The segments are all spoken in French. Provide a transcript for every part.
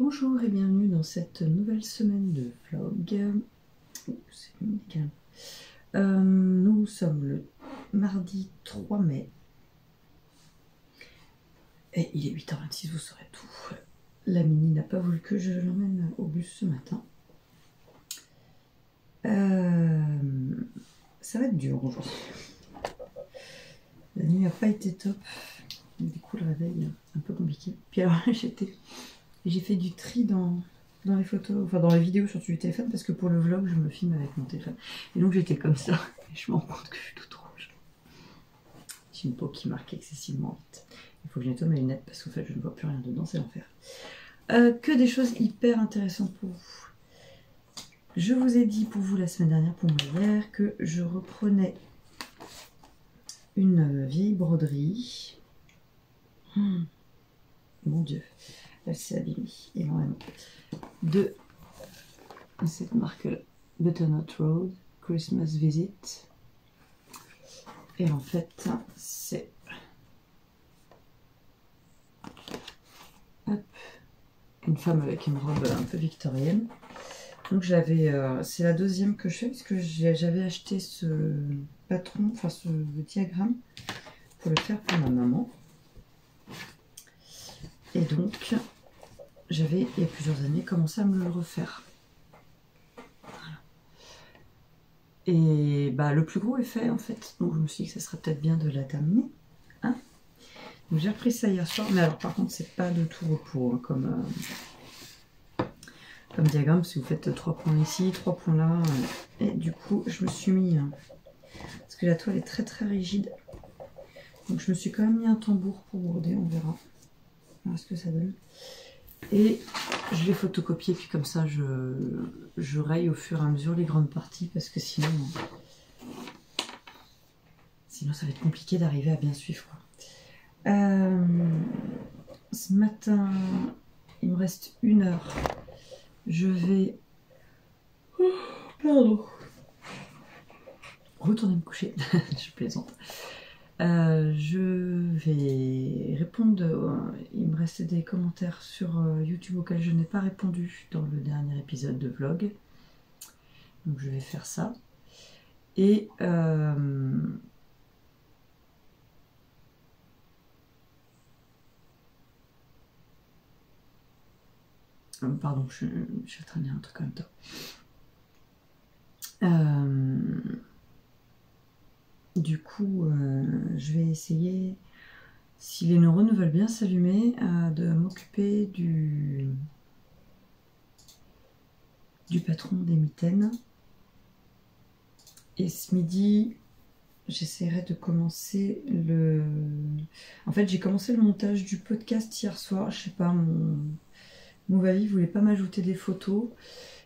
Bonjour et bienvenue dans cette nouvelle semaine de vlog. Nous sommes le mardi 3 mai. Et il est 8h26, vous saurez tout. La Mini n'a pas voulu que je l'emmène au bus ce matin. Ça va être dur aujourd'hui. La nuit n'a pas été top. Du coup, le réveil un peu compliqué. Puis alors, j'ai fait du tri dans les photos, enfin dans les vidéos sur du téléphone, parce que pour le vlog, je me filme avec mon téléphone. Et donc j'étais comme ça, et je me rends compte que je suis toute rouge. J'ai une peau qui marque excessivement vite. Il faut que je nettoie mes lunettes, parce qu'en fait, je ne vois plus rien dedans, c'est l'enfer. Que des choses hyper intéressantes pour vous. Je vous ai dit pour vous la semaine dernière, pour mon hiver, que je reprenais une vieille broderie. Mon Dieu, elle s'est abîmée énormément. De cette marque-là, Butternut Road, Christmas Visit. Et en fait, c'est une femme avec une robe un peu victorienne. Donc j'avais, c'est la deuxième que je fais, puisque j'avais acheté ce patron, enfin ce diagramme, pour le faire pour ma maman. Et donc, j'avais, il y a plusieurs années, commencé à me le refaire. Voilà. Et bah, le plus gros est fait, en fait. Donc, je me suis dit que ça serait peut-être bien de la terminer. Hein, donc, j'ai repris ça hier soir. Mais alors, par contre, c'est pas de tout repos, hein, comme diagramme. Si vous faites 3 points ici, 3 points là. Et du coup, je me suis mis... parce que la toile est très très rigide. Donc, je me suis quand même mis un tambour pour broder, on verra. Voilà ce que ça donne. Et je l'ai photocopié, puis comme ça je raye au fur et à mesure les grandes parties, parce que sinon ça va être compliqué d'arriver à bien suivre. Ce matin, il me reste 1 heure. Je vais retourner me coucher. Je plaisante. Je vais répondre, il me restait des commentaires sur YouTube auxquels je n'ai pas répondu dans le dernier épisode de vlog. Donc je vais faire ça. Et pardon, je vais traîner un truc en même temps. Du coup, je vais essayer, si les neurones veulent bien s'allumer, de m'occuper du patron des mitaines. Et ce midi, j'essaierai de commencer le... En fait, j'ai commencé le montage du podcast hier soir. Je sais pas, mon Movavi voulait pas m'ajouter des photos.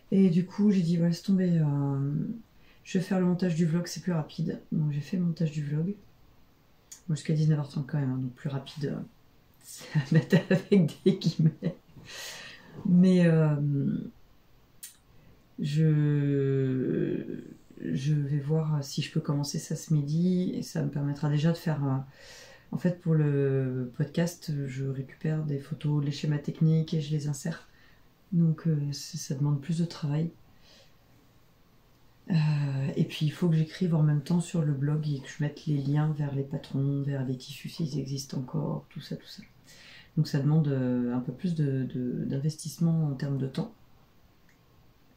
Et du coup, j'ai dit, ouais, laisse tomber... je vais faire le montage du vlog, c'est plus rapide. Donc j'ai fait le montage du vlog. Bon, jusqu'à 19h30 quand même, hein, donc plus rapide, c'est à mettre avec des guillemets. Mais je vais voir si je peux commencer ça ce midi. Et ça me permettra déjà de faire... en fait, pour le podcast, je récupère des photos, les schémas techniques et je les insère. Donc ça demande plus de travail. Et puis il faut que j'écrive en même temps sur le blog et que je mette les liens vers les patrons, vers les tissus s'ils existent encore, tout ça. Donc ça demande un peu plus d'investissement en termes de temps.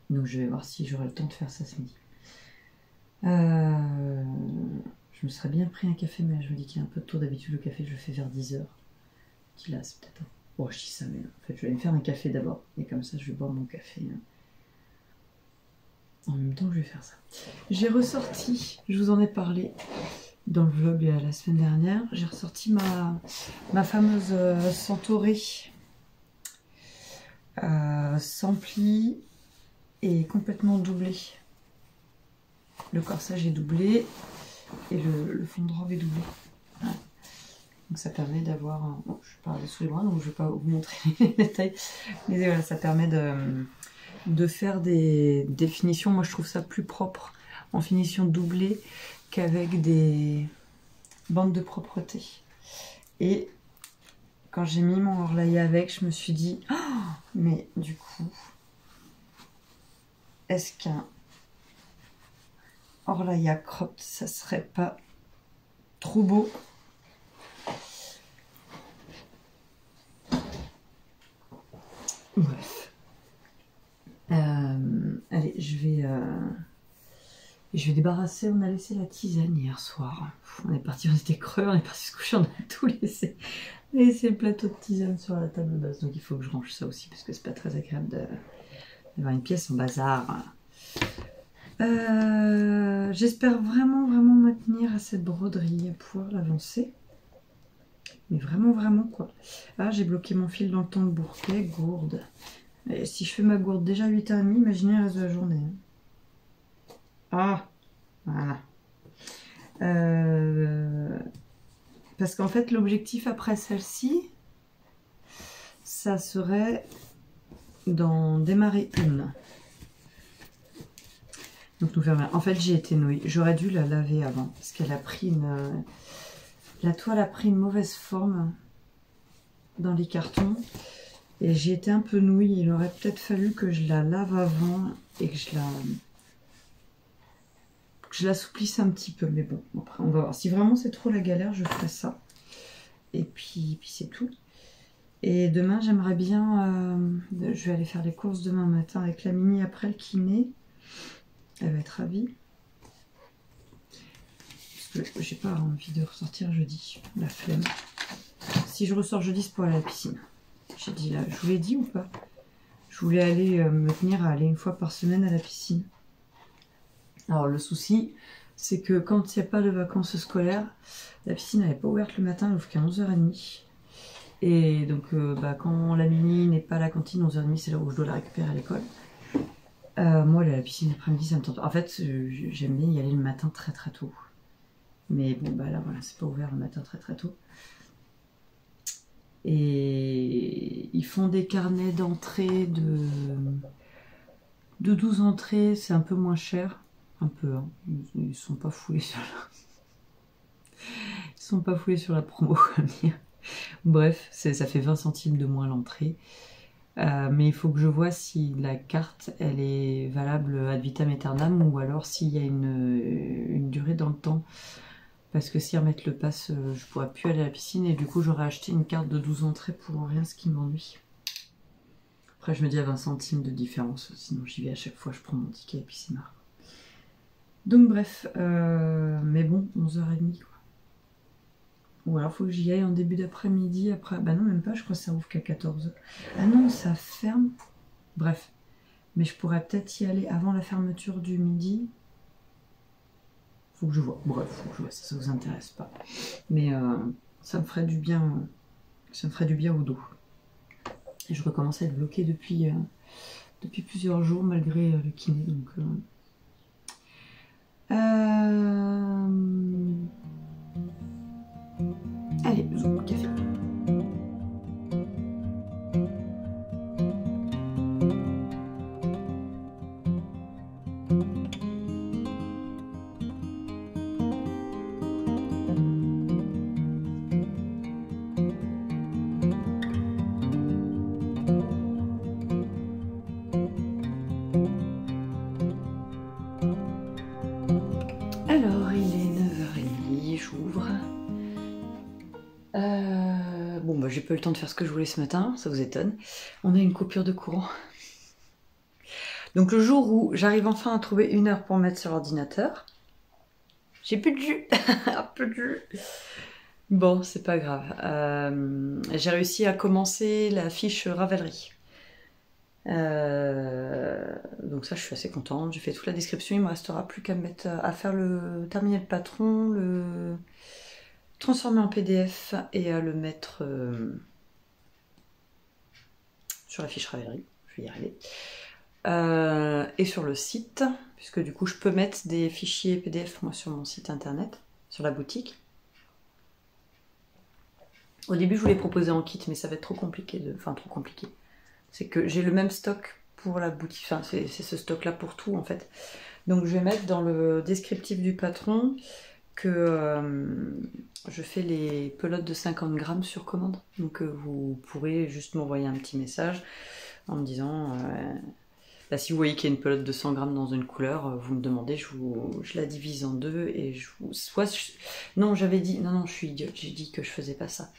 Donc je vais voir si j'aurai le temps de faire ça ce midi. Je me serais bien pris un café, mais là, je me dis qu'il est un peu tôt. D'habitude le café je le fais vers 10h. Là c'est peut-être... Bon, je dis ça, mais en fait je vais me faire un café d'abord. Et comme ça je vais boire mon café... en même temps que je vais faire ça. J'ai ressorti, je vous en ai parlé dans le vlog la semaine dernière, j'ai ressorti ma fameuse Centaurée sans pli et complètement doublée. Le corsage est doublé et le fond de robe est doublé. Voilà. Donc ça permet d'avoir... Bon, je parle sous les bras, donc je ne vais pas vous montrer les détails. Mais voilà, ça permet de faire des finitions. Moi je trouve ça plus propre en finition doublée qu'avec des bandes de propreté. Et quand j'ai mis mon orlaï avec, je me suis dit oh, Mais du coup, est-ce qu'un Orlaïa cropped, ça serait pas trop beau? Bref. Allez, je vais débarrasser. On a laissé la tisane hier soir. On est parti, on était creux, on est parti se coucher, on a tout laissé. On a laissé le plateau de tisane sur la table basse. Donc il faut que je range ça aussi parce que c'est pas très agréable d'avoir une pièce en bazar. J'espère vraiment me tenir à cette broderie, à pouvoir l'avancer. Mais vraiment quoi. Ah, j'ai bloqué mon fil dans le temps de bouquet, gourde. Et si je fais ma gourde déjà à 8h30, imaginez le reste de la journée. Ah, voilà. Parce qu'en fait, l'objectif après celle-ci, ça serait d'en démarrer une. Donc nous fermons. En fait, j'ai été nouille. J'aurais dû la laver avant parce qu'elle a pris une... La toile a pris une mauvaise forme dans les cartons. Et j'ai été un peu nouille. Il aurait peut-être fallu que je la lave avant et que je l'assouplisse un petit peu. Mais bon, après, on va voir. Si vraiment c'est trop la galère, je ferai ça. Et puis c'est tout. Et demain, j'aimerais bien... je vais aller faire les courses demain matin avec la Mini après le kiné. Elle va être ravie. Parce que j'ai pas envie de ressortir jeudi. La flemme. Si je ressors jeudi, c'est pour aller à la piscine. J'ai dit là, je vous l'ai dit ou pas? Je voulais aller me tenir à aller une fois par semaine à la piscine. Alors le souci, c'est que quand il n'y a pas de vacances scolaires, la piscine n'est pas ouverte le matin, elle ouvre qu'à 11h30. Et donc quand la Mini n'est pas à la cantine, 11h30, c'est là où je dois la récupérer à l'école. Moi, aller à la piscine l'après-midi, ça me tente. En fait, j'aime bien y aller le matin très tôt. Mais bon, bah là, voilà, c'est pas ouvert le matin très tôt. Et ils font des carnets d'entrée de 12 entrées, c'est un peu moins cher. Un peu, hein. Ils sont pas foulés sur la promo, comme dire. Bref, ça fait 20 centimes de moins l'entrée. Mais il faut que je vois si la carte elle est valable ad vitam aeternam ou alors s'il y a une durée dans le temps. Parce que si remettre le pass, je pourrais plus aller à la piscine et du coup j'aurais acheté une carte de 12 entrées pour rien, ce qui m'ennuie. Après je me dis à 20 centimes de différence, sinon j'y vais à chaque fois, je prends mon ticket et puis c'est marrant. Donc bref, mais bon, 11h30 quoi. Ou alors faut que j'y aille en début d'après-midi, après... Bah non, même pas, je crois que ça ouvre qu'à 14h. Ah non, ça ferme. Bref. Mais je pourrais peut-être y aller avant la fermeture du midi. Faut que je vois. Bref, faut que je vois, ça vous intéresse pas. Mais ça me ferait du bien. Ça me ferait du bien au dos. Et je recommence à être bloquée depuis plusieurs jours malgré le kiné. Donc allez, café. Alors, il est 9h30, j'ouvre. Bon, bah j'ai pas eu le temps de faire ce que je voulais ce matin, ça vous étonne. On a une coupure de courant. Donc le jour où j'arrive enfin à trouver une heure pour mettre sur l'ordinateur, j'ai plus de jus. Plus de jus. Bon, c'est pas grave. J'ai réussi à commencer la fiche Ravelry. Donc ça, je suis assez contente. J'ai fait toute la description. Il me restera plus qu'à mettre, à faire terminer le patron, le transformer en PDF et à le mettre sur la fiche Ravelry. Je vais y arriver. Et sur le site, puisque du coup je peux mettre des fichiers PDF moi sur mon site internet, sur la boutique. Au début je voulais proposer en kit, mais ça va être trop compliqué, enfin trop compliqué. C'est que j'ai le même stock pour la boutique, enfin c'est ce stock là pour tout en fait. Donc je vais mettre dans le descriptif du patron que je fais les pelotes de 50 grammes sur commande. Donc vous pourrez juste m'envoyer un petit message. en me disant bah, si vous voyez qu'il y a une pelote de 100 grammes dans une couleur, vous me demandez, je la divise en deux et non, j'avais dit, non, je suis idiote, j'ai dit que je faisais pas ça.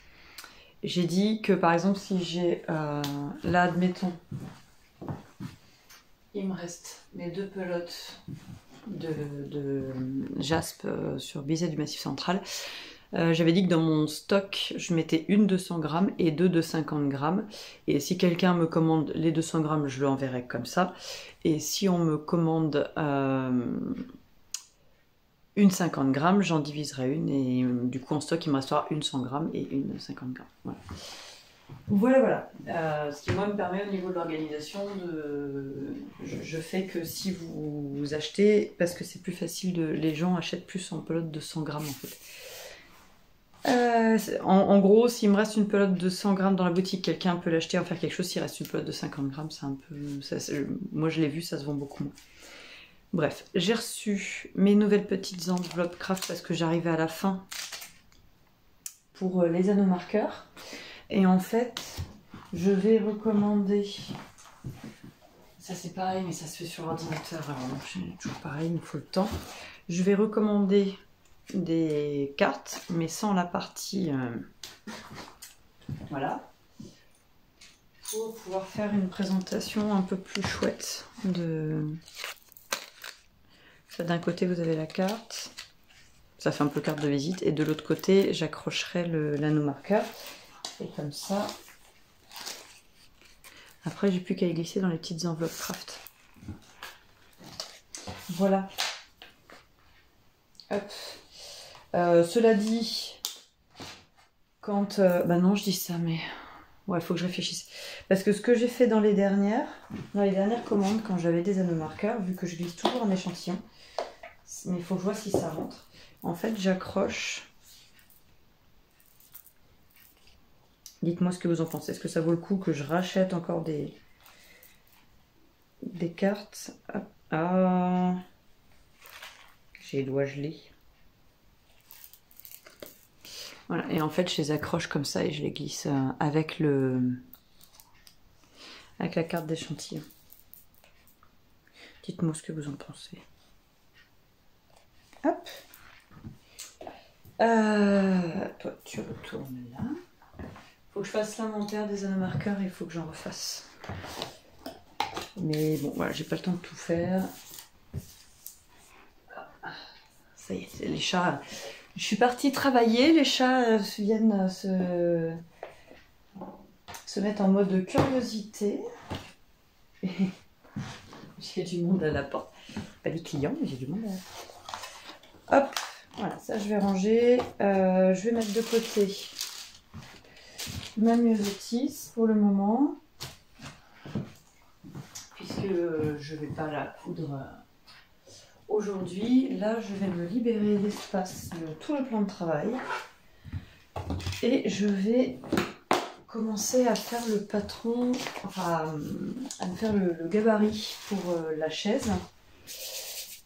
J'ai dit que par exemple, si j'ai là, admettons, il me reste mes 2 pelotes de jaspe sur biset du Massif Central. J'avais dit que dans mon stock, je mettais une 200 grammes et 2 de 50 grammes. Et si quelqu'un me commande les 200 grammes, je l'enverrai comme ça. Et si on me commande une 50 grammes, j'en diviserai une. Et du coup, en stock, il me restera une 100 grammes et une 50 grammes. Voilà. Ce qui, moi, me permet au niveau de l'organisation je fais que si vous achetez, parce que c'est plus facile, les gens achètent plus en pelote de 100 grammes en fait. En gros, s'il me reste une pelote de 100 grammes dans la boutique, quelqu'un peut l'acheter, en faire quelque chose. S'il reste une pelote de 50 grammes, c'est un peu... moi, je l'ai vu, ça se vend beaucoup moins. Bref, j'ai reçu mes nouvelles petites enveloppes craft parce que j'arrivais à la fin pour les anneaux marqueurs. Et en fait, je vais recommander... Ça, c'est pareil, mais ça se fait sur l'ordinateur. Alors, c'est toujours pareil, il me faut le temps. Je vais recommander des cartes, mais sans la partie voilà, pour pouvoir faire une présentation un peu plus chouette. Ça, d'un côté vous avez la carte, ça fait un peu carte de visite, et de l'autre côté j'accrocherai l'anneau marqueur, et comme ça après j'ai plus qu'à y glisser dans les petites enveloppes craft. Voilà. Hop. Cela dit, quand... bah non, je dis ça, mais... Ouais, il faut que je réfléchisse. Parce que ce que j'ai fait dans les dernières commandes, quand j'avais des anneaux marqueurs, vu que je glisse toujours un échantillon, mais il faut que je vois si ça rentre. En fait, j'accroche... Dites-moi ce que vous en pensez. Est-ce que ça vaut le coup que je rachète encore des cartes? Ah, j'ai les doigts gelés. Voilà, et en fait je les accroche comme ça et je les glisse avec la carte d'échantillon. Dites-moi ce que vous en pensez. Hop. Toi tu retournes là. Faut que je fasse l'inventaire des anneaux marqueurs et il faut que j'en refasse. Mais bon voilà, j'ai pas le temps de tout faire. Ça y est, les chats... Je suis partie travailler, les chats viennent se mettre en mode curiosité. J'ai du monde à la porte. Pas des clients, mais j'ai du monde à la porte. Hop, voilà, ça je vais ranger. Je vais mettre de côté ma myosotis pour le moment. Puisque je ne vais pas la coudre aujourd'hui. Là, je vais me libérer l'espace de tout le plan de travail. Et je vais commencer à faire le patron, enfin à me faire le gabarit pour la chaise.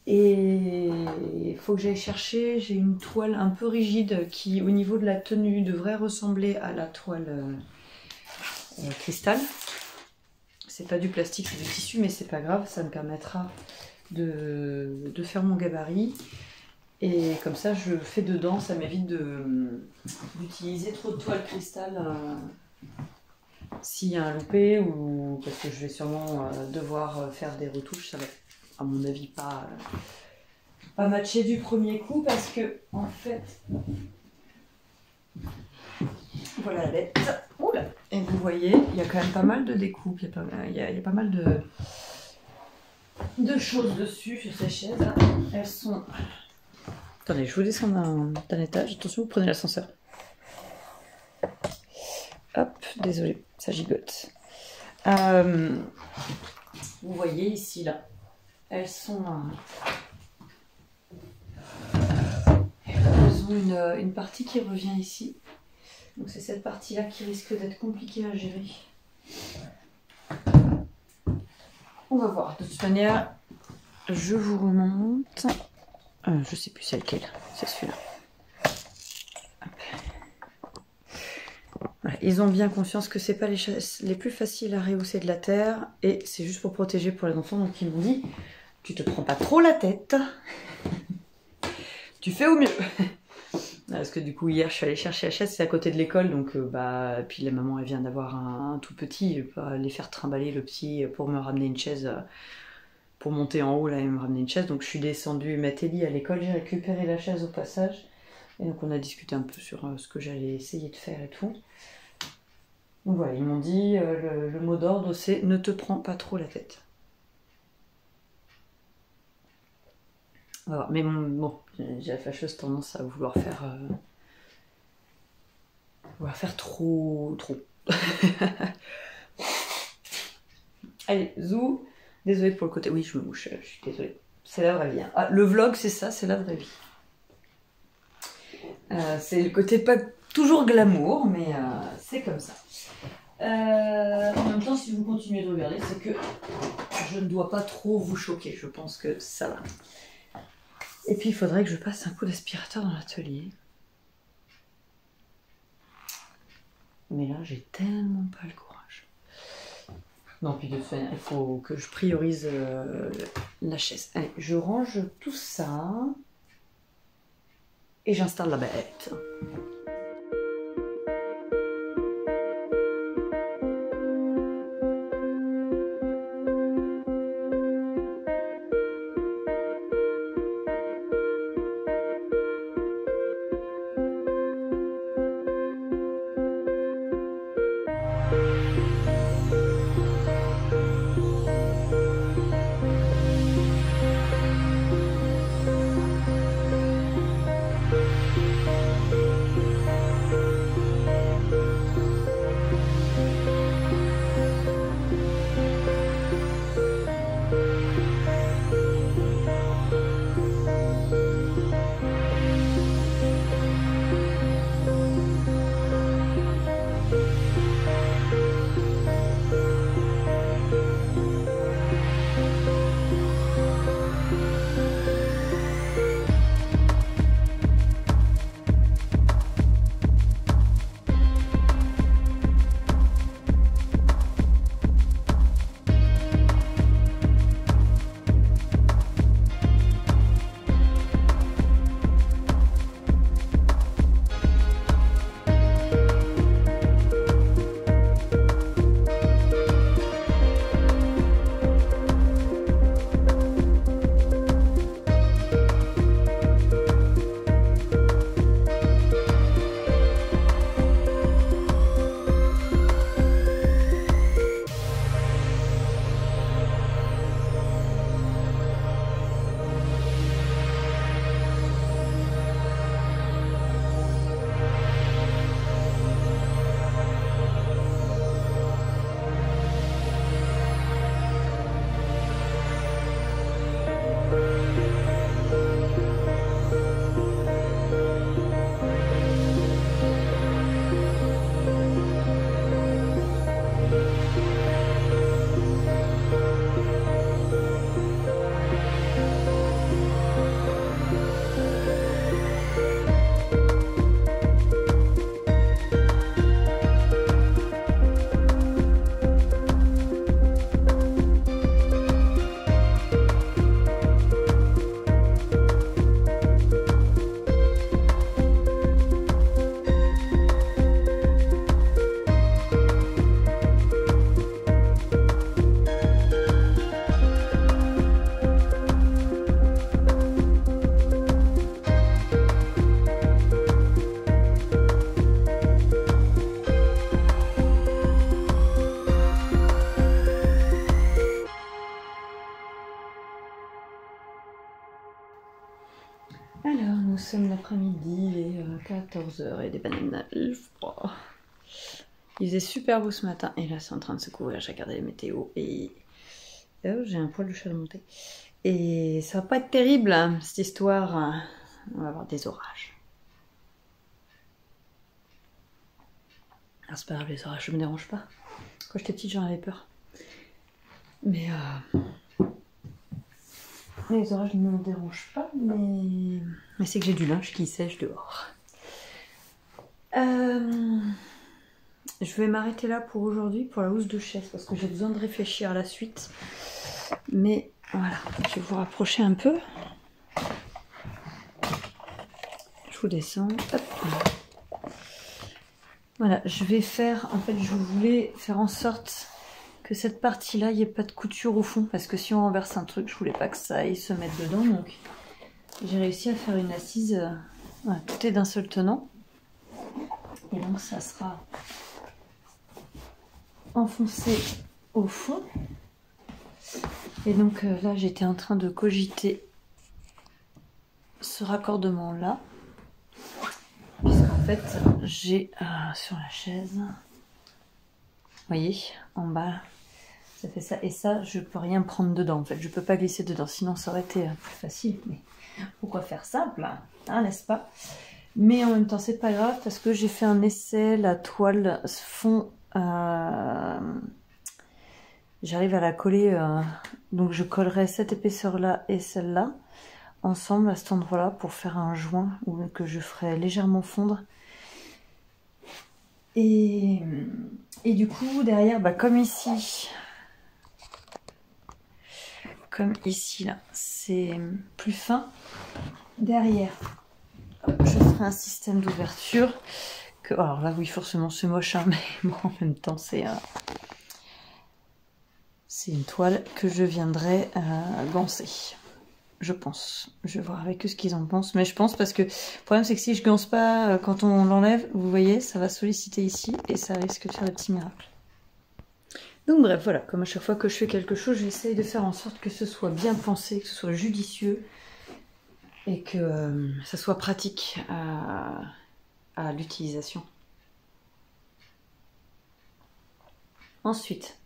Et il faut que j'aille chercher, j'ai une toile un peu rigide qui au niveau de la tenue devrait ressembler à la toile cristal. C'est pas du plastique, c'est du tissu, mais c'est pas grave, ça me permettra de faire mon gabarit. Et comme ça je fais dedans, ça m'évite d'utiliser trop de toile cristal s'il y a un loupé, ou parce que je vais sûrement devoir faire des retouches. Ça va à mon avis pas matcher du premier coup, parce que en fait voilà la bête. Oula. Et vous voyez, il y a quand même pas mal de découpes, il y a pas mal de choses dessus sur ces chaises. Elles sont... Attendez, je vous descends d'un étage. Attention, vous prenez l'ascenseur. Hop, désolé, ça gigote. Vous voyez ici, là, elles sont... elles ont une partie qui revient ici. Donc c'est cette partie-là qui risque d'être compliquée à gérer. On va voir. De toute manière, je vous remonte. Je sais plus c'est lequel. C'est celui-là. Voilà, ils ont bien conscience que c'est pas les chaises les plus faciles à rehausser de la terre et c'est juste pour protéger pour les enfants. Donc ils m'ont dit, tu te prends pas trop la tête, tu fais au mieux. Parce que du coup hier je suis allée chercher la chaise, c'est à côté de l'école, donc puis la maman elle vient d'avoir un tout petit, je vais pas aller faire trimballer le petit pour me ramener une chaise, pour monter en haut là et me ramener une chaise. Donc je suis descendue mettre Ellie à l'école, j'ai récupéré la chaise au passage et donc on a discuté un peu sur ce que j'allais essayer de faire et tout. Donc voilà, ils m'ont dit, le mot d'ordre c'est ne te prends pas trop la tête. Voilà. Mais bon, j'ai la fâcheuse tendance à vouloir faire trop. Allez, zou. Désolée pour le côté. Oui, je me mouche, je suis désolée. C'est la vraie vie. Hein. Ah, le vlog, c'est ça, c'est la vraie vie. C'est le côté pas toujours glamour, mais c'est comme ça. En même temps, si vous continuez de regarder, c'est que je ne dois pas trop vous choquer. Je pense que ça va. Et puis, il faudrait que je passe un coup d'aspirateur dans l'atelier. Mais là, j'ai tellement pas le courage. Non, puis de toute manière, il faut que je priorise la chaise. Allez, je range tout ça. Et j'installe la bête. Alors, nous sommes l'après-midi, il est 14h et des bananes froid. Il faisait super beau ce matin et là c'est en train de se couvrir, j'ai regardé les météos et oh, j'ai un poil de chat de monter. Et ça va pas être terrible hein, cette histoire, on va avoir des orages. Alors c'est pas grave, les orages, je me dérange pas. Quand j'étais petite j'en avais peur. Mais les orages ne me dérangent pas, mais c'est que j'ai du linge qui sèche dehors. je vais m'arrêter là pour aujourd'hui, pour la housse de chaise, parce que j'ai besoin de réfléchir à la suite. Mais voilà, je vais vous rapprocher un peu. Je vous descends. Hop. Voilà, je vais faire, en fait, je voulais faire en sorte que cette partie-là, il n'y ait pas de couture au fond, parce que si on renverse un truc, je voulais pas que ça aille se mettre dedans, donc j'ai réussi à faire une assise, voilà, tout est d'un seul tenant, et donc ça sera enfoncé au fond, et donc là, j'étais en train de cogiter ce raccordement-là, puisqu'en fait, j'ai sur la chaise, vous voyez, en bas, ça fait ça, et ça, je peux rien prendre dedans, en fait, je peux pas glisser dedans, sinon ça aurait été plus facile, mais pourquoi faire simple, hein, n'est-ce pas? Mais en même temps, c'est pas grave, parce que j'ai fait un essai, la toile fond, j'arrive à la coller, donc je collerai cette épaisseur-là et celle-là, ensemble à cet endroit-là, pour faire un joint, que je ferai légèrement fondre. Et du coup, derrière, bah, comme ici, là, c'est plus fin. Derrière, je ferai un système d'ouverture. Alors là, oui, forcément, c'est moche, hein, mais bon, en même temps, c'est une toile que je viendrai gancer. Je pense. Je vais voir avec eux ce qu'ils en pensent. Mais je pense parce que le problème, c'est que si je ganse pas, quand on l'enlève, vous voyez, ça va solliciter ici et ça risque de faire des petits miracles. Donc bref, voilà, comme à chaque fois que je fais quelque chose, j'essaye de faire en sorte que ce soit bien pensé, que ce soit judicieux et que ça soit pratique à l'utilisation. Ensuite,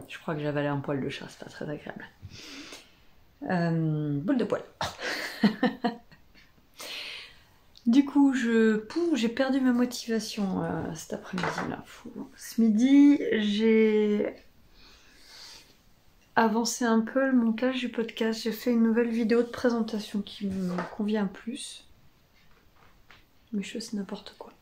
je crois que j'ai avalé un poil de chat, c'est pas très agréable. Boule de poil. Du coup, j'ai perdu ma motivation cet après-midi-là. Ce midi, j'ai avancé un peu le montage du podcast. J'ai fait une nouvelle vidéo de présentation qui me convient plus. Mes cheveux, c'est n'importe quoi.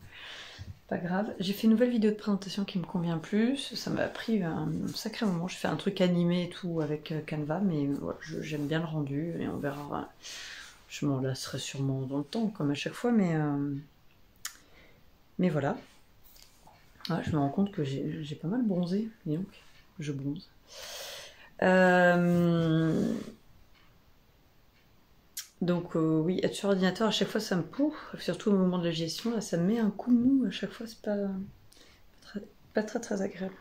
Pas grave. J'ai fait une nouvelle vidéo de présentation qui me convient plus. Ça m'a pris un sacré moment. Je fais un truc animé et tout avec Canva, mais voilà, j'aime bien le rendu et on verra. Je m'en lasserai sûrement dans le temps, comme à chaque fois, mais voilà. Ouais, je me rends compte que j'ai pas mal bronzé, et donc je bronze. Donc oui, être sur ordinateur, à chaque fois ça me pourrit, surtout au moment de la gestion, là ça me met un coup de mou, à chaque fois c'est pas très agréable.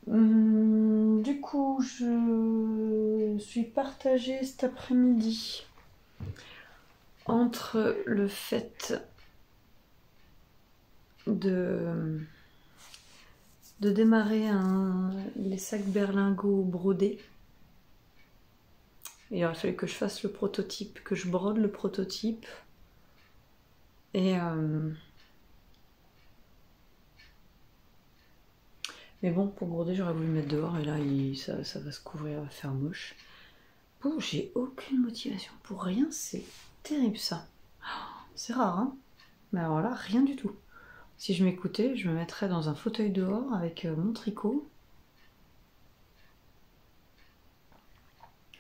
Du coup, je suis partagée cet après-midi entre le fait de démarrer les sacs berlingots brodés. Il aurait fallu que je fasse le prototype, que je brode le prototype. Et mais bon, pour broder, j'aurais voulu le mettre dehors et là, ça va se couvrir, va faire moche. Bon, j'ai aucune motivation pour rien, c'est terrible ça. C'est rare, hein? Mais alors là, rien du tout. Si je m'écoutais, je me mettrais dans un fauteuil dehors avec mon tricot.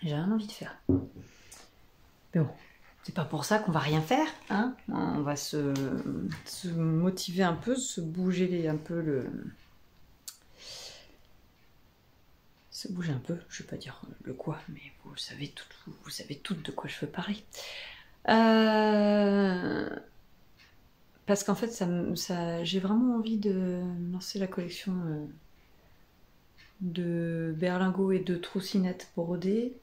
J'ai rien envie de faire. Mais bon, c'est pas pour ça qu'on va rien faire, hein? On va se motiver un peu, se bouger un peu se bouger un peu, je vais pas dire le quoi, mais vous savez toutes de quoi je veux parler. Parce qu'en fait, j'ai vraiment envie de lancer la collection de berlingots et de troussinettes brodées,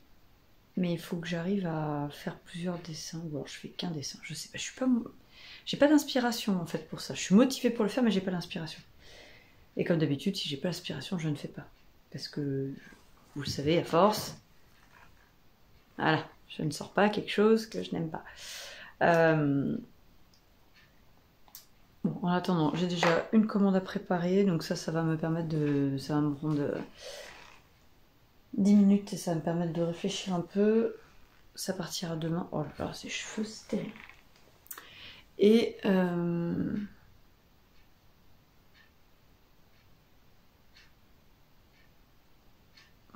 mais il faut que j'arrive à faire plusieurs dessins, ou alors je fais qu'un dessin, je sais pas, j'ai pas d'inspiration en fait pour ça. Je suis motivée pour le faire, mais j'ai pas d'inspiration. Et comme d'habitude, si j'ai pas l'inspiration, je ne fais pas. Parce que, vous le savez, à force, voilà, je ne sors pas quelque chose que je n'aime pas. Bon, en attendant, j'ai déjà une commande à préparer, donc ça va me permettre ça va me prendre 10 minutes et ça va me permettre de réfléchir un peu. Ça partira demain. Oh là là, ces cheveux, c'est terrible. Et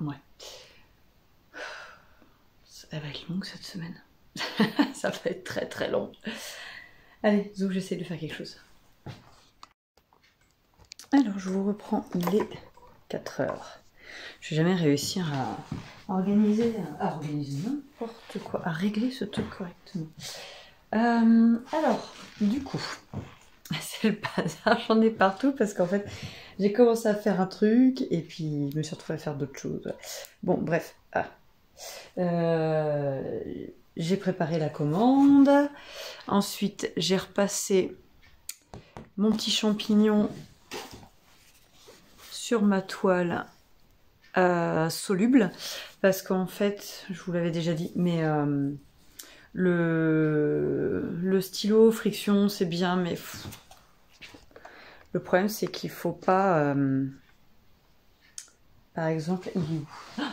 Ouais. Elle va être longue cette semaine. Ça va être très très long. Allez, Zou, j'essaie de faire quelque chose. Alors, je vous reprends les 4 heures. Je vais jamais réussir à organiser n'importe quoi, à régler ce truc correctement. Alors, du coup, c'est le bazar, j'en ai partout parce qu'en fait, j'ai commencé à faire un truc et puis je me suis retrouvée à faire d'autres choses. Bon, bref. J'ai préparé la commande. Ensuite, j'ai repassé mon petit champignon sur ma toile soluble parce qu'en fait, je vous l'avais déjà dit, mais le stylo friction c'est bien, mais le problème c'est qu'il faut pas par exemple, il est où?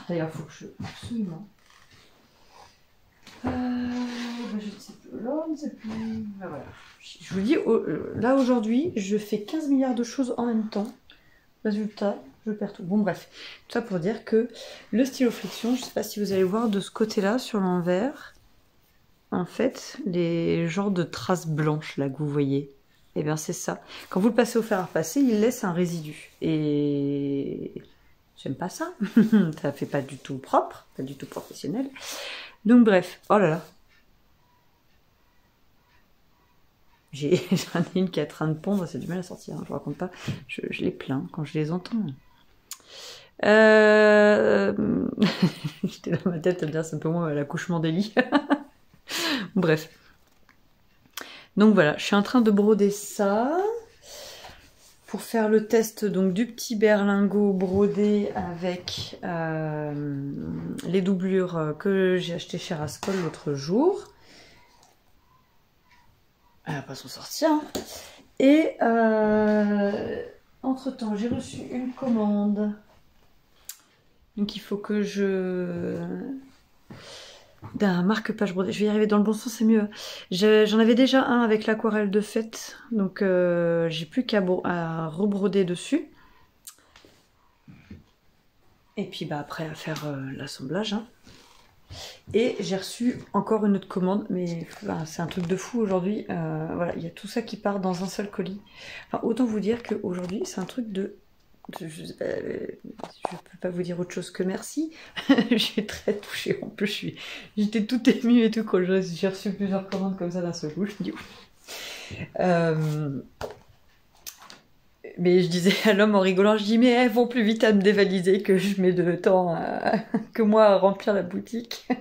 D'ailleurs, il faut que je absolument je ne sais plus, là, je ne sais plus. Ben voilà. Je vous dis, là aujourd'hui, je fais 15 milliards de choses en même temps. Résultat, je perds tout. Bon bref, tout ça pour dire que le stylo friction, je ne sais pas si vous allez voir de ce côté-là, sur l'envers, en fait, les genres de traces blanches là que vous voyez, et bien c'est ça. Quand vous le passez au fer à repasser, il laisse un résidu. Et j'aime pas ça. Ça fait pas du tout propre, pas du tout professionnel. Donc bref, oh là là. J'en ai une qui est en train de pondre, c'est du mal à sortir, hein, je vous raconte pas. Je les plains quand je les entends. J'étais dans ma tête à me dire c'est un peu moins l'accouchement d'Elie. Bref. Donc voilà, je suis en train de broder ça pour faire le test donc du petit berlingot brodé avec les doublures que j'ai acheté chez Rascol l'autre jour. Elle va pas s'en sortir. Hein. Et entre temps, j'ai reçu une commande. Donc il faut que je... d'un marque-page brodé. Je vais y arriver dans le bon sens, c'est mieux. J'en avais déjà un avec l'aquarelle de fête. Donc j'ai plus qu'à rebroder dessus. Et puis bah, après à faire l'assemblage. Hein. Et j'ai reçu encore une autre commande. Mais enfin, c'est un truc de fou aujourd'hui. Voilà, il y a tout ça qui part dans un seul colis. Enfin, autant vous dire qu'aujourd'hui, c'est un truc de... Je peux pas vous dire autre chose que merci. Je suis très touchée. En plus, j'étais toute émue et tout quand j'ai reçu plusieurs commandes comme ça d'un seul coup. Je me dis mais je disais à l'homme en rigolant, je dis mais elles vont plus vite à me dévaliser que je mets de temps que moi à remplir la boutique. Donc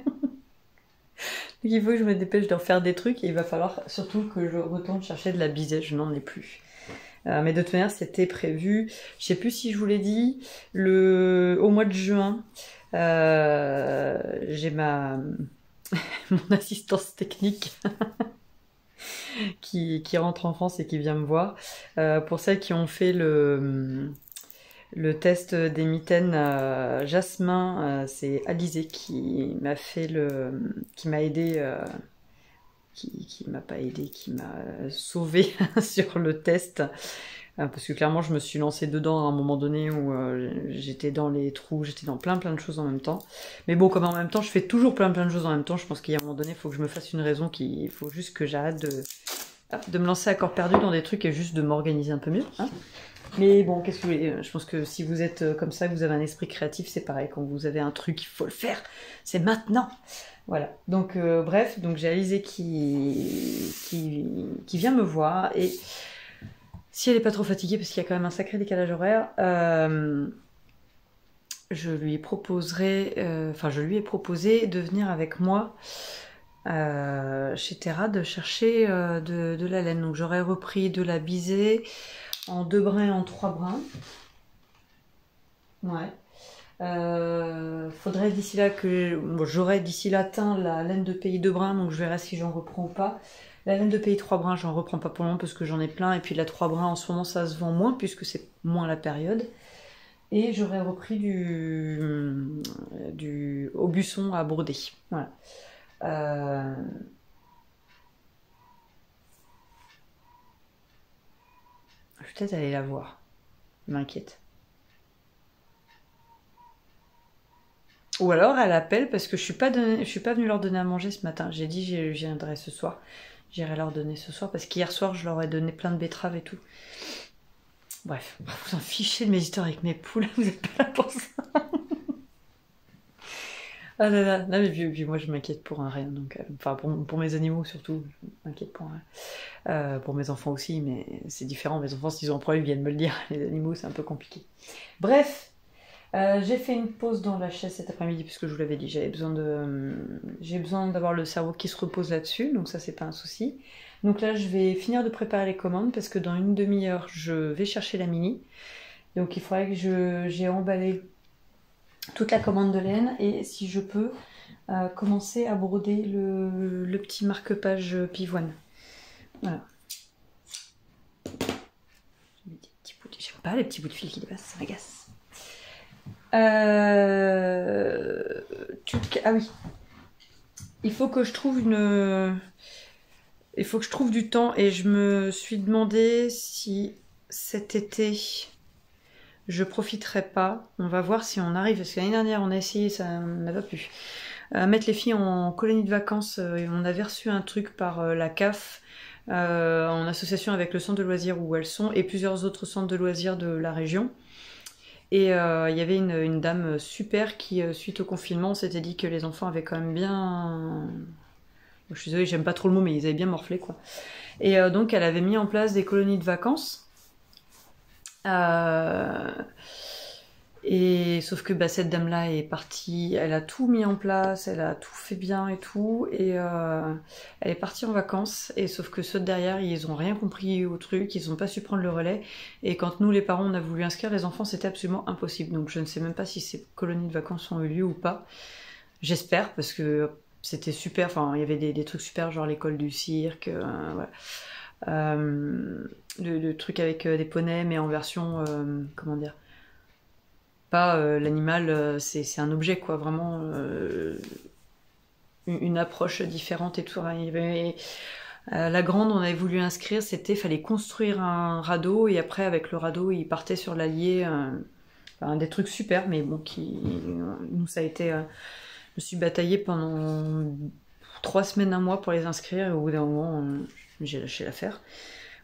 il faut que je me dépêche de refaire des trucs et il va falloir surtout que je retourne chercher de la bisette, je n'en ai plus. Mais de toute manière, c'était prévu. Je sais plus si je vous l'ai dit. Au mois de juin, j'ai mon assistance technique qui rentre en France et qui vient me voir. Pour celles qui ont fait le test des mitaines Jasmin, c'est Alizé qui m'a fait qui m'a aidé. Qui m'a pas aidé, qui m'a sauvé sur le test. Parce que clairement, je me suis lancée dedans à un moment donné où j'étais dans les trous, j'étais dans plein de choses en même temps. Mais bon, comme en même temps, je fais toujours plein de choses en même temps, je pense qu'il y a un moment donné, il faut que je me fasse une raison, il faut juste que j'arrête de me lancer à corps perdu dans des trucs et juste de m'organiser un peu mieux. Hein. Mais bon, qu'est-ce que vous voulez, je pense que si vous êtes comme ça, que vous avez un esprit créatif, c'est pareil. Quand vous avez un truc, il faut le faire. C'est maintenant. Voilà. Donc, bref, donc j'ai Alizé qui vient me voir. Et si elle n'est pas trop fatiguée, parce qu'il y a quand même un sacré décalage horaire, je lui ai proposé de venir avec moi chez Terra de chercher de la laine. Donc, j'aurais repris de la bisée en 2 brins et en 3 brins. Ouais. Faudrait d'ici là j'aurais d'ici là teint la laine de pays 2 brins, donc je verrai si j'en reprends ou pas. La laine de pays 3 brins, j'en reprends pas pour le moment parce que j'en ai plein, et puis la 3 brins en ce moment ça se vend moins puisque c'est moins la période. Et j'aurais repris du Aubusson à broder. Voilà. Je vais peut-être aller la voir. Je m'inquiète. Ou alors elle appelle parce que je suis pas venue leur donner à manger ce matin. J'ai dit j'y viendrai ce soir. J'irai leur donner ce soir parce qu'hier soir je leur ai donné plein de betteraves et tout. Bref, vous en fichez de mes histoires avec mes poules, vous êtes pas là pour ça. Ah là là, non mais puis moi je m'inquiète pour un rien, donc enfin pour mes animaux surtout, je m'inquiète pour un rien. Pour mes enfants aussi, mais c'est différent. Mes enfants s'ils ont un problème ils viennent me le dire. Les animaux c'est un peu compliqué. Bref. J'ai fait une pause dans la chaise cet après-midi puisque je vous l'avais dit, j'ai besoin d'avoir le cerveau qui se repose là-dessus, donc ça c'est pas un souci. Donc là je vais finir de préparer les commandes parce que dans une demi-heure je vais chercher la Mini. Donc il faudrait que j'ai emballé toute la commande de laine et si je peux commencer à broder le petit marque-page pivoine. Voilà. J'aime pas les petits bouts de fil qui dépassent, ça m'agace. Ah oui. Il faut que je trouve du temps et je me suis demandé si cet été je profiterai pas. On va voir si on arrive, parce que l'année dernière on a essayé, ça n'a pas pu. Mettre les filles en colonie de vacances, et on avait reçu un truc par la CAF en association avec le centre de loisirs où elles sont et plusieurs autres centres de loisirs de la région. Et il y avait une dame super qui, suite au confinement, s'était dit que les enfants avaient quand même bien... Je suis désolée, j'aime pas trop le mot, mais ils avaient bien morflé, quoi. Et donc, elle avait mis en place des colonies de vacances. Et sauf que cette dame-là est partie, elle a tout mis en place, elle a tout fait bien et tout, et elle est partie en vacances, et sauf que ceux de derrière, ils ont rien compris au truc, ils ont pas su prendre le relais, et quand nous, les parents, on a voulu inscrire les enfants, c'était absolument impossible, donc je ne sais même pas si ces colonies de vacances ont eu lieu ou pas, j'espère, parce que c'était super, enfin, il y avait des trucs super, genre l'école du cirque, voilà. Le truc avec des poneys, mais en version, comment dire, pas l'animal, c'est un objet, quoi, vraiment une approche différente et tout. Il y avait, la grande, on avait voulu inscrire, fallait construire un radeau et après avec le radeau, il partait sur l'Allier, enfin, des trucs super, mais bon, nous ça a été, je me suis bataillée pendant 3 semaines, un mois pour les inscrire et au bout d'un moment, j'ai lâché l'affaire.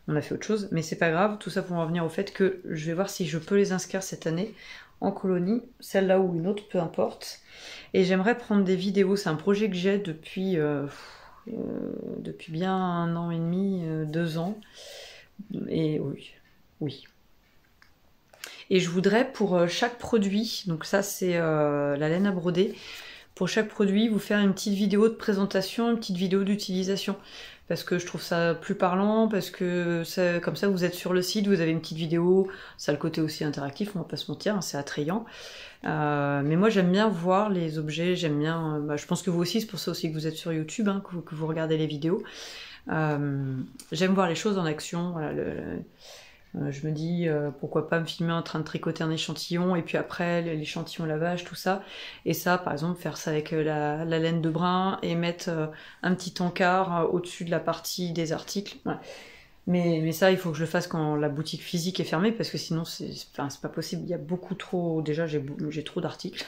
On a fait autre chose, mais c'est pas grave, tout ça pour en revenir au fait que je vais voir si je peux les inscrire cette année en colonie, celle-là ou une autre, peu importe. Et j'aimerais prendre des vidéos, c'est un projet que j'ai depuis bien 1 an et demi, 2 ans. Et oui. Et je voudrais pour chaque produit, donc ça c'est la laine à broder, pour chaque produit vous faire une petite vidéo de présentation, une petite vidéo d'utilisation. Parce que je trouve ça plus parlant, parce que comme ça vous êtes sur le site, vous avez une petite vidéo, ça a le côté aussi interactif, on va pas se mentir, hein, c'est attrayant. Mais moi j'aime bien voir les objets, j'aime bien, je pense que vous aussi, c'est pour ça aussi que vous êtes sur YouTube, hein, que vous regardez les vidéos. J'aime voir les choses en action, voilà, je me dis pourquoi pas me filmer en train de tricoter un échantillon et puis après l'échantillon lavage, tout ça. Et ça, par exemple, faire ça avec la laine de brin et mettre un petit encart au-dessus de la partie des articles. Voilà. Mais ça, il faut que je le fasse quand la boutique physique est fermée parce que sinon, c'est pas possible. Il y a beaucoup trop. Déjà, j'ai trop d'articles.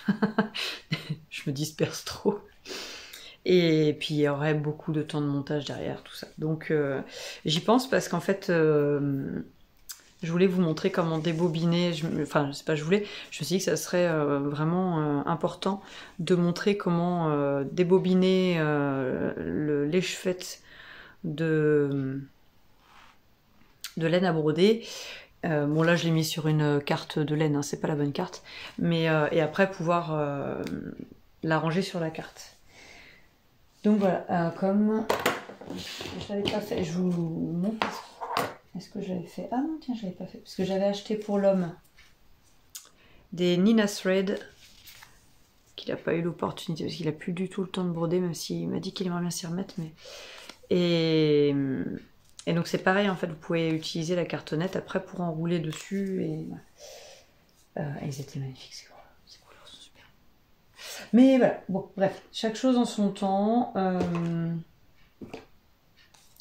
Je me disperse trop. Et puis, il y aurait beaucoup de temps de montage derrière, tout ça. Donc, j'y pense parce qu'en fait. Je voulais vous montrer comment débobiner, je me suis dit que ça serait vraiment important de montrer comment débobiner l'échevette de laine à broder. Bon là je l'ai mis sur une carte de laine, hein, c'est pas la bonne carte, mais et après pouvoir la ranger sur la carte. Donc voilà, comme je l'avais pas fait, je vous montre. Est-ce que j'avais fait... Ah non, tiens, je l'avais pas fait. Parce que j'avais acheté pour l'homme des Nina Thread qu'il n'a pas eu l'opportunité, parce qu'il n'a plus du tout le temps de broder, même s'il m'a dit qu'il aimerait bien s'y remettre. Mais... Et donc c'est pareil, en fait, vous pouvez utiliser la cartonnette après pour enrouler dessus. Et ils étaient magnifiques, ces couleurs sont super. Mais voilà, bon, bref, chaque chose en son temps.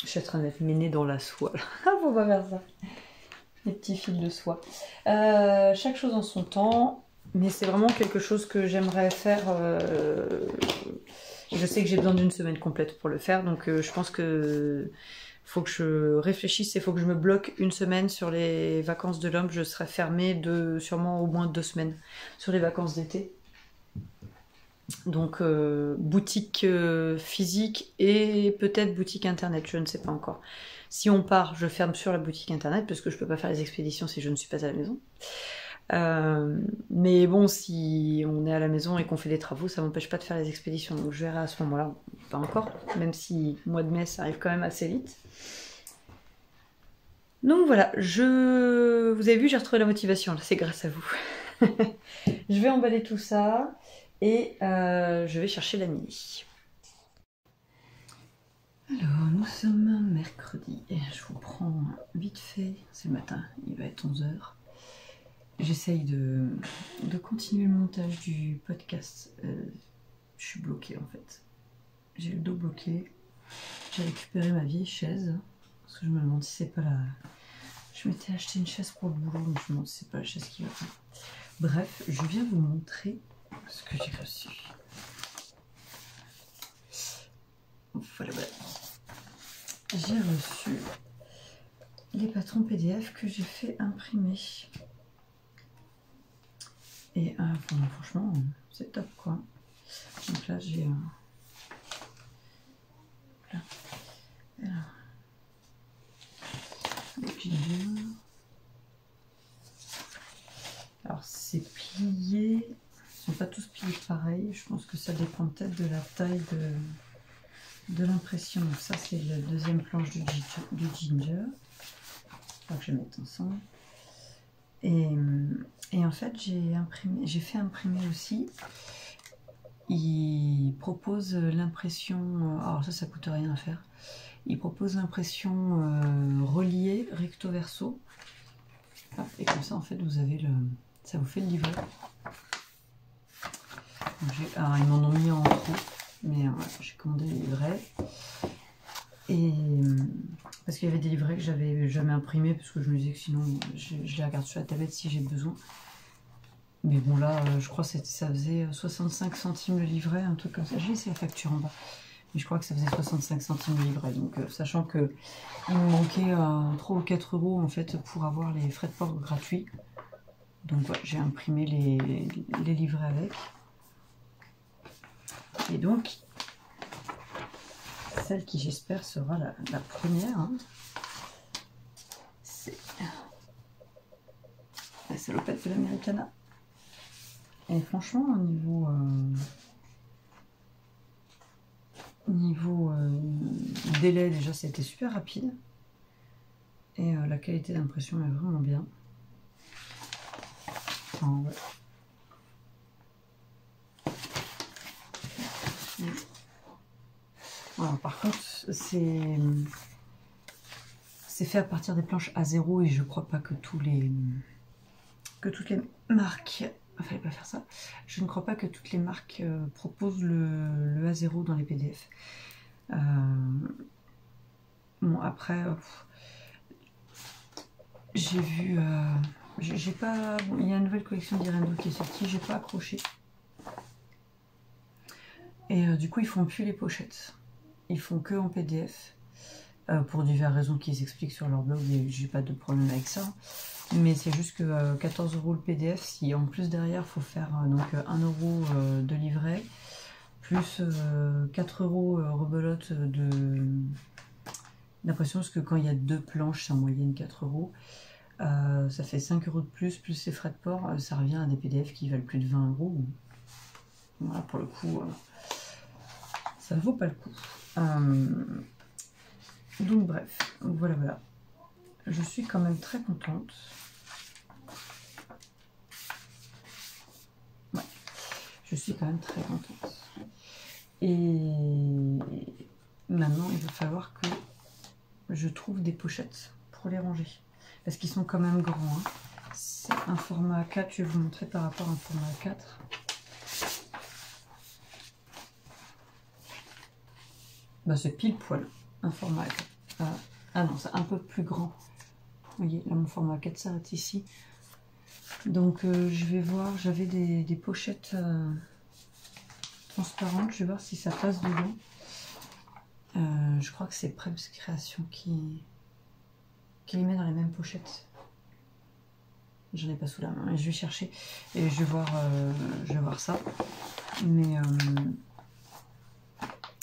Je suis en train de mettre mes nez dans la soie. Faut pas faire ça. Les petits fils de soie. Chaque chose en son temps. Mais c'est vraiment quelque chose que j'aimerais faire. Je sais que j'ai besoin d'une semaine complète pour le faire, donc je pense que faut que je réfléchisse et faut que je me bloque une semaine sur les vacances de l'homme. Je serai fermée sûrement au moins 2 semaines sur les vacances d'été. Donc boutique physique et peut-être boutique internet, je ne sais pas encore. Si on part, je ferme sur la boutique internet parce que je peux pas faire les expéditions si je ne suis pas à la maison. Mais bon, si on est à la maison et qu'on fait des travaux, ça m'empêche pas de faire les expéditions. Donc je verrai à ce moment-là, pas encore, même si le mois de mai ça arrive quand même assez vite. Donc voilà, vous avez vu, j'ai retrouvé la motivation, là, c'est grâce à vous. Je vais emballer tout ça et je vais chercher la mini. Alors, nous sommes mercredi. Je vous prends vite fait, c'est le matin, il va être 11 h. J'essaye de continuer le montage du podcast. Je suis bloquée en fait. J'ai le dos bloqué. J'ai récupéré ma vieille chaise. Parce que je me demande si c'est pas la... Je m'étais acheté une chaise pour le boulot, donc je me demande si c'est pas la chaise qui va. Bref, je viens vous montrer ce que j'ai reçu. Voilà, voilà. J'ai reçu les patrons PDF que j'ai fait imprimer. Et bon, franchement, c'est top quoi. Donc là, j'ai alors c'est plié. Ils sont pas tous pliés pareil. Je pense que ça dépend peut-être de la taille de l'impression. Donc ça, c'est la deuxième planche du Ginger. Faut que je mette ensemble. Et en fait, j'ai fait imprimer aussi. Il propose l'impression, alors ça coûte rien à faire. Il propose l'impression reliée recto verso. Et comme ça, en fait, vous avez ça vous fait le livret. Alors, ils m'en ont mis en trop, mais j'ai commandé les livrets. Et parce qu'il y avait des livrets que j'avais jamais imprimés, parce que je me disais que sinon je les regarde sur la tablette si j'ai besoin. Mais bon là, je crois que ça faisait 65 centimes le livret, un truc comme ça. J'ai laissé la facture en bas. Mais je crois que ça faisait 65 centimes le livret. Donc sachant que il me manquait 3 ou 4 euros en fait pour avoir les frais de port gratuits. Donc ouais, j'ai imprimé les livrets avec. Et donc, celle qui j'espère sera la première. Hein. C'est la salopette de l'Americana. Et franchement, au niveau délai, déjà, c'était super rapide. Et la qualité d'impression est vraiment bien. Enfin, ouais. Voilà, par contre, c'est fait à partir des planches A0 et je crois pas que toutes les marques... Il fallait pas faire ça. Je ne crois pas que toutes les marques proposent le A0 dans les PDF. Bon, après, j'ai vu... j'ai pas... Bon, il y a une nouvelle collection d'Irendo qui est sortie, j'ai pas accroché. Et du coup, ils font plus les pochettes. Ils font que en PDF. Pour diverses raisons qu'ils expliquent sur leur blog, et j'ai pas de problème avec ça. Mais c'est juste que 14 € le PDF, si en plus derrière, il faut faire donc 1 € de livret, plus 4 € rebelote d'impression, parce que quand il y a 2 planches, c'est en moyenne 4 €. Ça fait 5 € de plus les frais de port, ça revient à des PDF qui valent plus de 20 €. Voilà, pour le coup, ça ne vaut pas le coup. Donc bref, voilà. Je suis quand même très contente. Ouais, je suis quand même très contente. Et maintenant, il va falloir que je trouve des pochettes pour les ranger. Parce qu'ils sont quand même grands. Hein. C'est un format A4, je vais vous montrer par rapport à un format A4. Bah, c'est pile poil un format A4. Ah non, c'est un peu plus grand. Vous voyez, là mon format A4 s'arrête ici. Donc je vais voir, j'avais des pochettes transparentes, je vais voir si ça passe dedans. Je crois que c'est Preps Création qui les met dans les mêmes pochettes. J'en ai pas sous la main, je vais chercher et je vais voir ça. Mais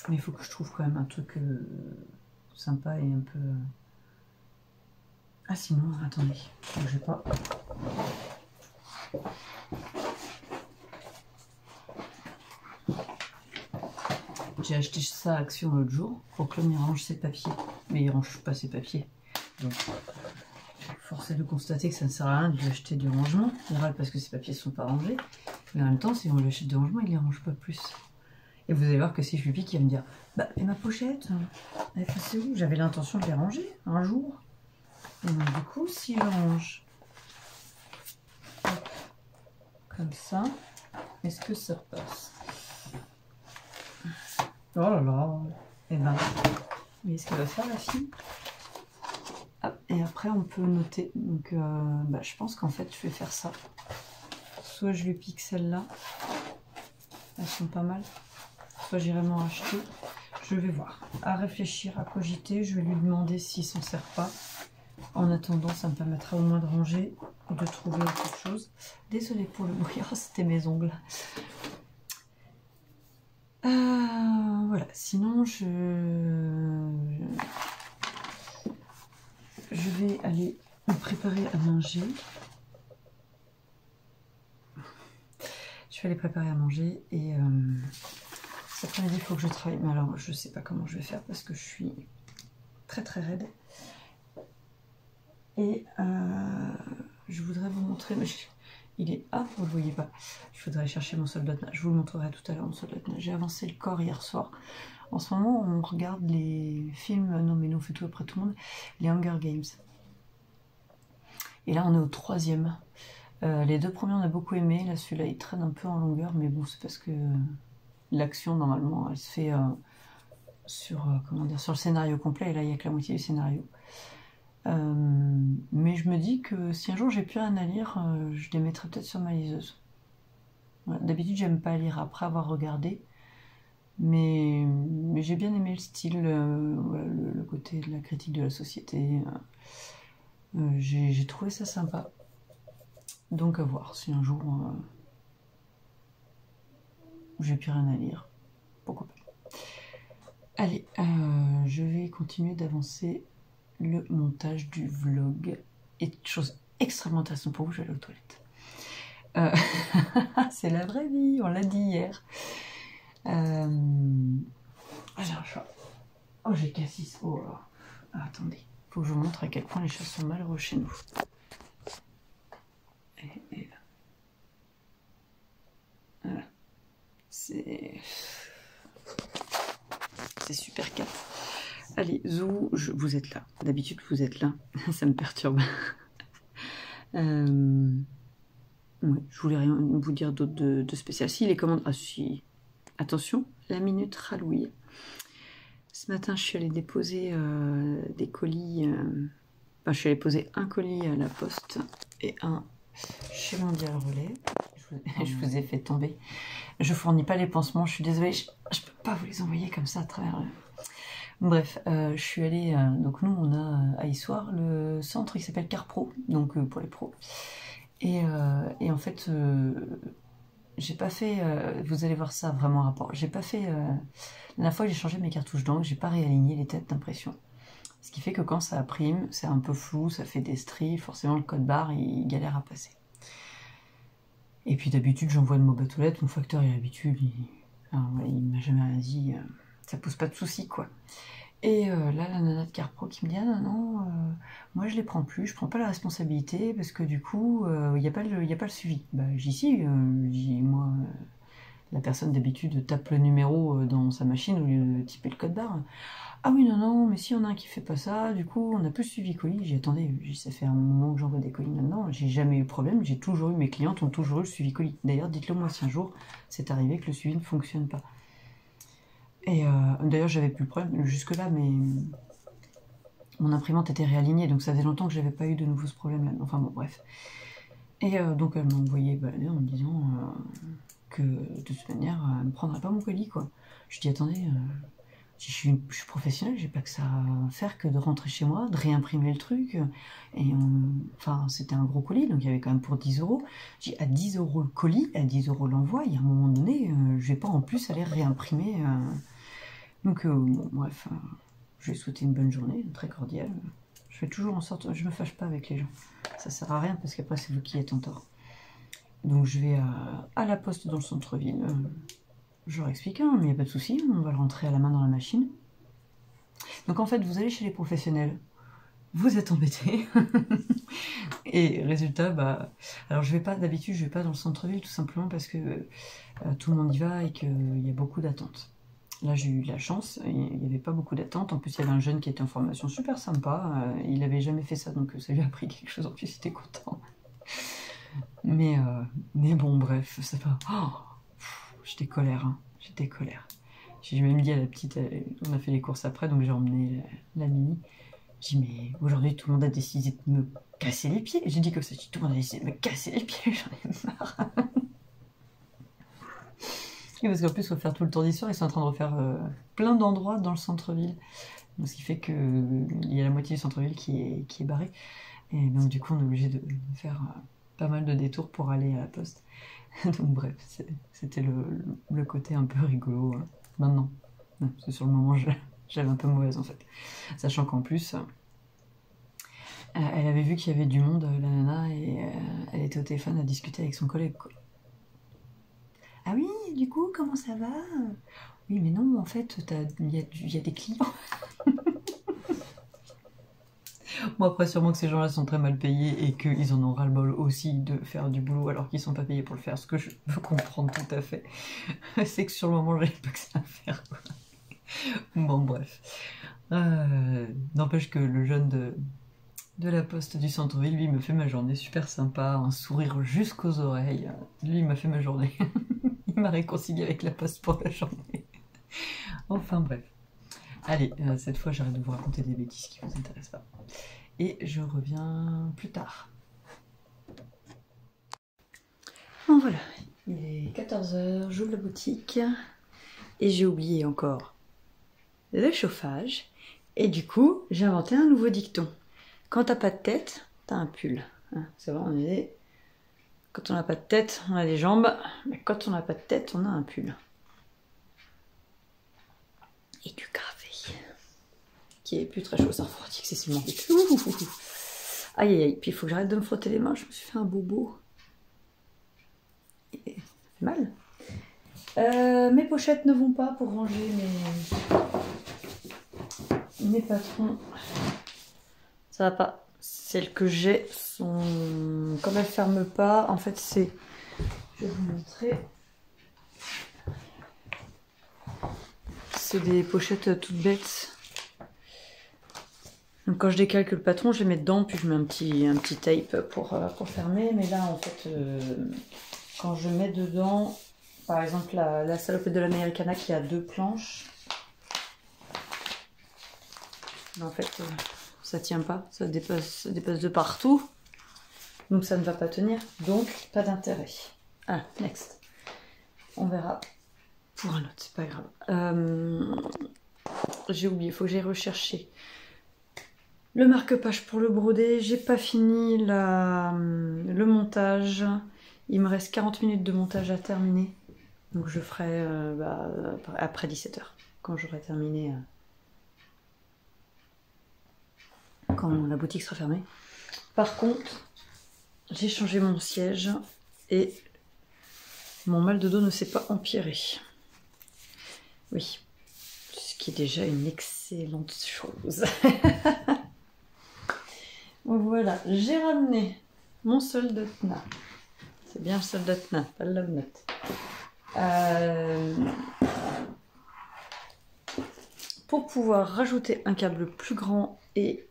il faut que je trouve quand même un truc sympa et un peu... Ah sinon, attendez, je vais pas... J'ai acheté ça à Action l'autre jour pour que l'homme il range ses papiers. Mais il range pas ses papiers. Donc, force est de constater que ça ne sert à rien de lui acheter du rangement. Il râle parce que ses papiers ne sont pas rangés. Mais en même temps, si on lui achète du rangement, il les range pas plus. Et vous allez voir que si je lui pique, il va me dire bah, et ma pochette, elle est où? J'avais l'intention de les ranger un jour. Et donc, du coup, si je range hop, comme ça, est-ce que ça passe? Oh là là. Et ben, vous voyez ce qu'elle va faire, la fille? Hop, et après, on peut noter. Donc, bah, je pense qu'en fait, je vais faire ça. Soit je lui pique celle-là. Elles sont pas mal. Soit j'irai m'en acheter. Je vais voir. À réfléchir, à cogiter. Je vais lui demander s'il s'en sert pas. En attendant, ça me permettra au moins de ranger ou de trouver autre chose. Désolée pour le bruit. Oh, c'était mes ongles. Voilà. Sinon, je vais aller me préparer à manger. Je vais aller préparer à manger et cet après-midi il faut que je travaille. Mais alors je sais pas comment je vais faire parce que je suis très très raide. Et je voudrais vous montrer. Mais il est... Ah, vous ne le voyez pas. Je voudrais chercher mon soldat de nage. Je vous le montrerai tout à l'heure, mon soldat de nage. J'ai avancé le corps hier soir. En ce moment, on regarde les films. Non, mais nous, on fait tout après tout le monde. Les Hunger Games. Et là, on est au 3e. Les 2 premiers, on a beaucoup aimé. Là, celui-là, il traîne un peu en longueur. Mais bon, c'est parce que l'action, normalement, elle se fait sur le scénario complet. Et là, il n'y a que la moitié du scénario. Mais je me dis que si un jour j'ai plus rien à lire, je les mettrai peut-être sur ma liseuse. Voilà. D'habitude, j'aime pas lire après avoir regardé, mais j'ai bien aimé le style, voilà, le côté de la critique de la société. J'ai trouvé ça sympa. Donc à voir si un jour j'ai plus rien à lire. Pourquoi pas. Allez, je vais continuer d'avancer le montage du vlog. Et chose extrêmement intéressante pour vous, je vais aller aux toilettes. C'est la vraie vie, on l'a dit hier. J'ai un chat. Oh, j'ai Cassis. Oh là. Ah, attendez, faut que je vous montre à quel point les chats sont malheureux chez nous. Et là. Voilà. C'est super calme. Allez, Zou, vous êtes là. D'habitude, vous êtes là. Ça me perturbe. Ouais, je voulais rien vous dire d'autre de spécial. Si, les commandes... Ah si, attention, la minute rallouille. Ce matin, je suis allée déposer des colis... Enfin, je suis allée poser un colis à la poste et un chez Mondial Relais. Je vous ai fait tomber. Je fournis pas les pansements, je suis désolée. Je peux pas vous les envoyer comme ça à travers... Bref, je suis allée... donc nous, on a à Issoire le centre, il s'appelle CarPro, donc pour les pros. Et en fait, j'ai pas fait, vous allez voir ça vraiment en rapport, j'ai pas fait, la dernière fois que j'ai changé mes cartouches d'encre, j'ai pas réaligné les têtes d'impression. Ce qui fait que quand ça imprime, c'est un peu flou, ça fait des stries, forcément le code barre, il galère à passer. Et puis d'habitude, j'envoie de ma boîte aux lettres, mon facteur il a l'habitude, il m'a jamais rien dit, ça pose pas de soucis quoi. Et là, la nana de CarPro qui me dit « Ah non, moi je les prends plus, je prends pas la responsabilité parce que du coup, il n'y a pas le suivi. » Bah j'y suis, moi, la personne d'habitude tape le numéro dans sa machine au lieu de typer le code barre. « Ah oui, non, mais si on a un qui fait pas ça, du coup, on n'a plus le suivi colis. » J'ai attendez, ça fait un moment que j'envoie des colis maintenant, j'ai jamais eu de problème, j'ai toujours eu, mes clientes ont toujours eu le suivi colis. D'ailleurs, dites-le moi si un jour c'est arrivé que le suivi ne fonctionne pas. Et d'ailleurs, j'avais plus le problème jusque-là, mais mon imprimante était réalignée, donc ça faisait longtemps que j'avais pas eu de nouveau ce problème-là. Enfin bon, bref. Et donc elle m'a envoyé balader en me disant que de toute manière, elle ne prendrait pas mon colis, quoi. Je dis attendez, je suis professionnelle, j'ai pas que ça à faire que de rentrer chez moi, de réimprimer le truc. Et enfin, c'était un gros colis, donc il y avait quand même pour 10 euros. J'ai dit à 10 euros le colis, à 10 euros l'envoi, il y a un moment donné, je vais pas en plus aller réimprimer. Donc bon, bref, je lui ai souhaité une bonne journée, très cordiale. Je fais toujours en sorte, je me fâche pas avec les gens. Ça sert à rien parce qu'après c'est vous qui êtes en tort. Donc je vais à la poste dans le centre-ville. Je leur explique, hein, mais il n'y a pas de souci, on va le rentrer à la main dans la machine. Donc en fait, vous allez chez les professionnels, vous êtes embêtés. Et résultat, bah, alors je vais pas, d'habitude, je vais pas dans le centre-ville tout simplement parce que tout le monde y va et qu'il y a beaucoup d'attentes. Là, j'ai eu de la chance, il n'y avait pas beaucoup d'attentes. En plus, il y avait un jeune qui était en formation super sympa. Il n'avait jamais fait ça, donc ça lui a appris quelque chose. En plus, il était content. Mais bon, bref, ça va. Oh, j'étais colère, hein. J'étais colère. J'ai même dit à la petite, on a fait les courses après, donc j'ai emmené la Mini. J'ai dit, mais aujourd'hui, tout le monde a décidé de me casser les pieds. J'ai dit comme ça, tout le monde a décidé de me casser les pieds, j'en ai marre. Et parce qu'en plus, il faut faire tout le tour d'histoire, ils sont en train de refaire plein d'endroits dans le centre-ville. Ce qui fait qu'il y a la moitié du centre-ville qui est barré. Et donc, du coup, on est obligé de faire pas mal de détours pour aller à la poste. Donc, bref, c'était le côté un peu rigolo. Maintenant, parce que sur le moment, j'avais un peu mauvaise en fait. Sachant qu'en plus, elle avait vu qu'il y avait du monde, la nana, et elle était au téléphone à discuter avec son collègue, quoi. Ah oui, du coup, comment ça va? Oui, mais non, en fait, il y a des clients. Bon, après, sûrement que ces gens-là sont très mal payés et qu'ils en ont ras-le-bol aussi de faire du boulot alors qu'ils sont pas payés pour le faire. Ce que je peux comprendre tout à fait. C'est que sur le moment, j'avais pas que ça à faire, quoi. Bon, bref. N'empêche que le jeune de la poste du centre-ville, lui, me fait ma journée super sympa, un sourire jusqu'aux oreilles. Lui, il m'a fait ma journée. Il m'a réconcilié avec la poste pour la journée. Enfin, bref. Allez, cette fois, j'arrête de vous raconter des bêtises qui vous intéressent pas. Et je reviens plus tard. Bon, voilà. Il est 14 h, j'ouvre la boutique. Et j'ai oublié encore le chauffage. Et du coup, j'ai inventé un nouveau dicton. Quand t'as pas de tête, t'as un pull. C'est vrai, on est... Quand on n'a pas de tête, on a des jambes. Mais quand on n'a pas de tête, on a un pull. Et du café. Qui est plus très chaud, ça refroidit excessivement vite. Aïe aïe aïe. Puis il faut que j'arrête de me frotter les mains. Je me suis fait un bobo. Et... mal. Mes pochettes ne vont pas pour ranger mes patrons. Ça va pas. Celles que j'ai sont... Comme elles ne ferment pas, en fait c'est... Je vais vous montrer. C'est des pochettes toutes bêtes. Donc quand je décalque le patron, je les mets dedans, puis je mets un petit tape pour fermer. Mais là, en fait, quand je mets dedans, par exemple, la salopette de l'Americana qui a 2 planches, en fait, ça tient pas, ça dépasse de partout. Donc ça ne va pas tenir, donc pas d'intérêt. Ah, next. On verra pour un autre, c'est pas grave. J'ai oublié, il faut que j'aille rechercher le marque-page pour le broder. J'ai pas fini le montage. Il me reste 40 minutes de montage à terminer. Donc je ferai après 17 h, quand j'aurai terminé, quand la boutique sera fermée. Par contre, j'ai changé mon siège et mon mal de dos ne s'est pas empiré. Oui, ce qui est déjà une excellente chose. Voilà, j'ai ramené mon soldatna. C'est bien le soldatna, pas le love nut. Pour pouvoir rajouter un câble plus grand et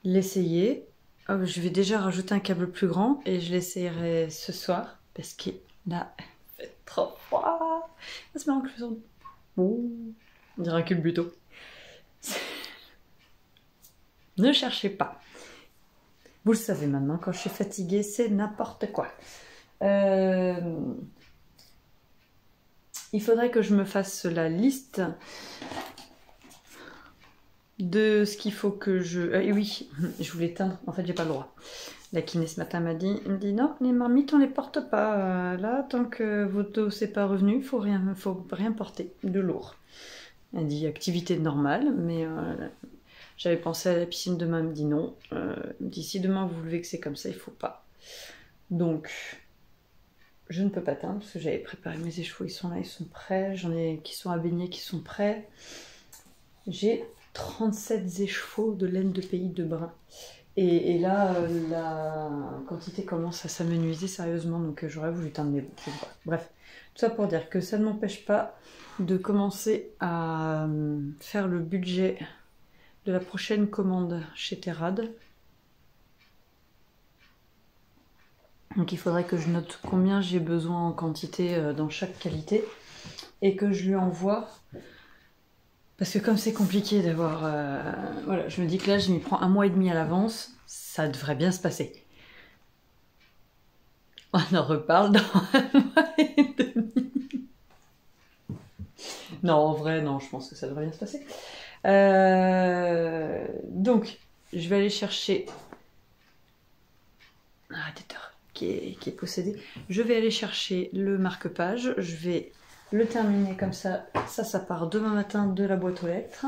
l'essayer, je vais déjà rajouter un câble plus grand et je l'essayerai ce soir parce qu'il a fait trop froid. C'est marrant que je sens... Oh, on dirait un culbuto. Ne cherchez pas. Vous le savez maintenant, quand je suis fatiguée, c'est n'importe quoi. Il faudrait que je me fasse la liste de ce qu'il faut que je... oui, je voulais teindre. En fait, j'ai pas le droit. La kiné ce matin m'a dit, non, les marmites, on les porte pas. Là, tant que votre dos c'est pas revenu, faut rien porter de lourd. Elle dit activité normale, mais j'avais pensé à la piscine demain, elle me dit non. Elle me dit si demain vous vous levez que c'est comme ça, il faut pas. Donc, je ne peux pas teindre parce que j'avais préparé mes échevaux, ils sont là, ils sont prêts. J'en ai qui sont à baigner, qui sont prêts. J'ai 37 écheveaux de laine de pays de brun. Et là, la quantité commence à s'amenuiser sérieusement, donc j'aurais voulu teindre mes boucles. Bref, tout ça pour dire que ça ne m'empêche pas de commencer à faire le budget de la prochaine commande chez Terrad. Donc il faudrait que je note combien j'ai besoin en quantité dans chaque qualité et que je lui envoie. Parce que comme c'est compliqué d'avoir... voilà, je me dis que là, je m'y prends 1 mois et demi à l'avance, ça devrait bien se passer. On en reparle dans 1 mois et demi. Non, en vrai, non, je pense que ça devrait bien se passer. Donc, je vais aller chercher... Arrêteur qui est possédé. Je vais aller chercher le marque-page, je vais... le terminer comme ça. Ça part demain matin de la boîte aux lettres.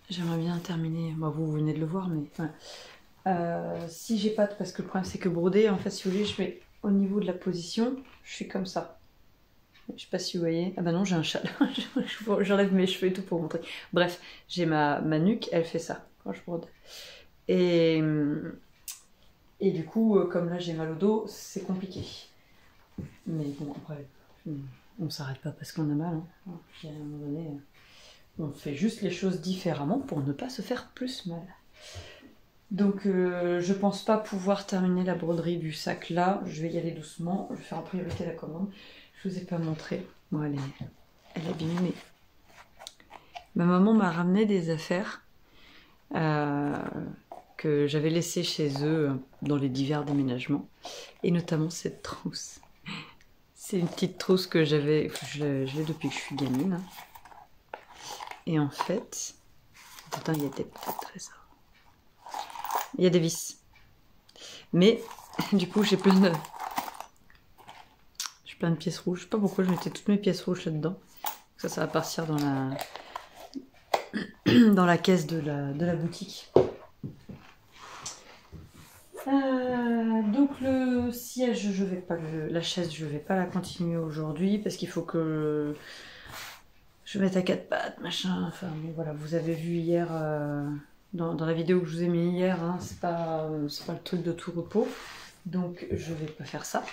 J'aimerais bien terminer. Bon, vous venez de le voir, mais voilà. Si j'ai pas de... parce que le problème c'est que broder, en fait, si vous voulez, je vais au niveau de la position, je suis comme ça. Je sais pas si vous voyez. Ah bah non, j'ai un châle. J'enlève mes cheveux et tout pour montrer. Bref, j'ai ma nuque, elle fait ça quand je brode. Et du coup, comme là j'ai mal au dos, c'est compliqué. Mais bon, après, on s'arrête pas parce qu'on a mal. Hein. À un moment donné, on fait juste les choses différemment pour ne pas se faire plus mal. Donc, je pense pas pouvoir terminer la broderie du sac là. Je vais y aller doucement. Je vais faire en priorité la commande. Je vous ai pas montré. Bon, elle est abîmée, mais ma maman m'a ramené des affaires que j'avais laissées chez eux dans les divers déménagements. Et notamment cette trousse. C'est une petite trousse que j'avais, je l'ai depuis que je suis gamine. Et en fait, attends, il y a des petits trésors. Il y a des vis. Mais du coup, j'ai plein de pièces rouges. Je sais pas pourquoi je mettais toutes mes pièces rouges là-dedans. Ça va partir dans la caisse de la boutique. Donc le siège, je vais pas la chaise, je vais pas la continuer aujourd'hui parce qu'il faut que je mette à 4 pattes, machin. Enfin bon, voilà, vous avez vu hier dans la vidéo que je vous ai mis hier, hein, c'est pas le truc de tout repos, donc je vais pas faire ça.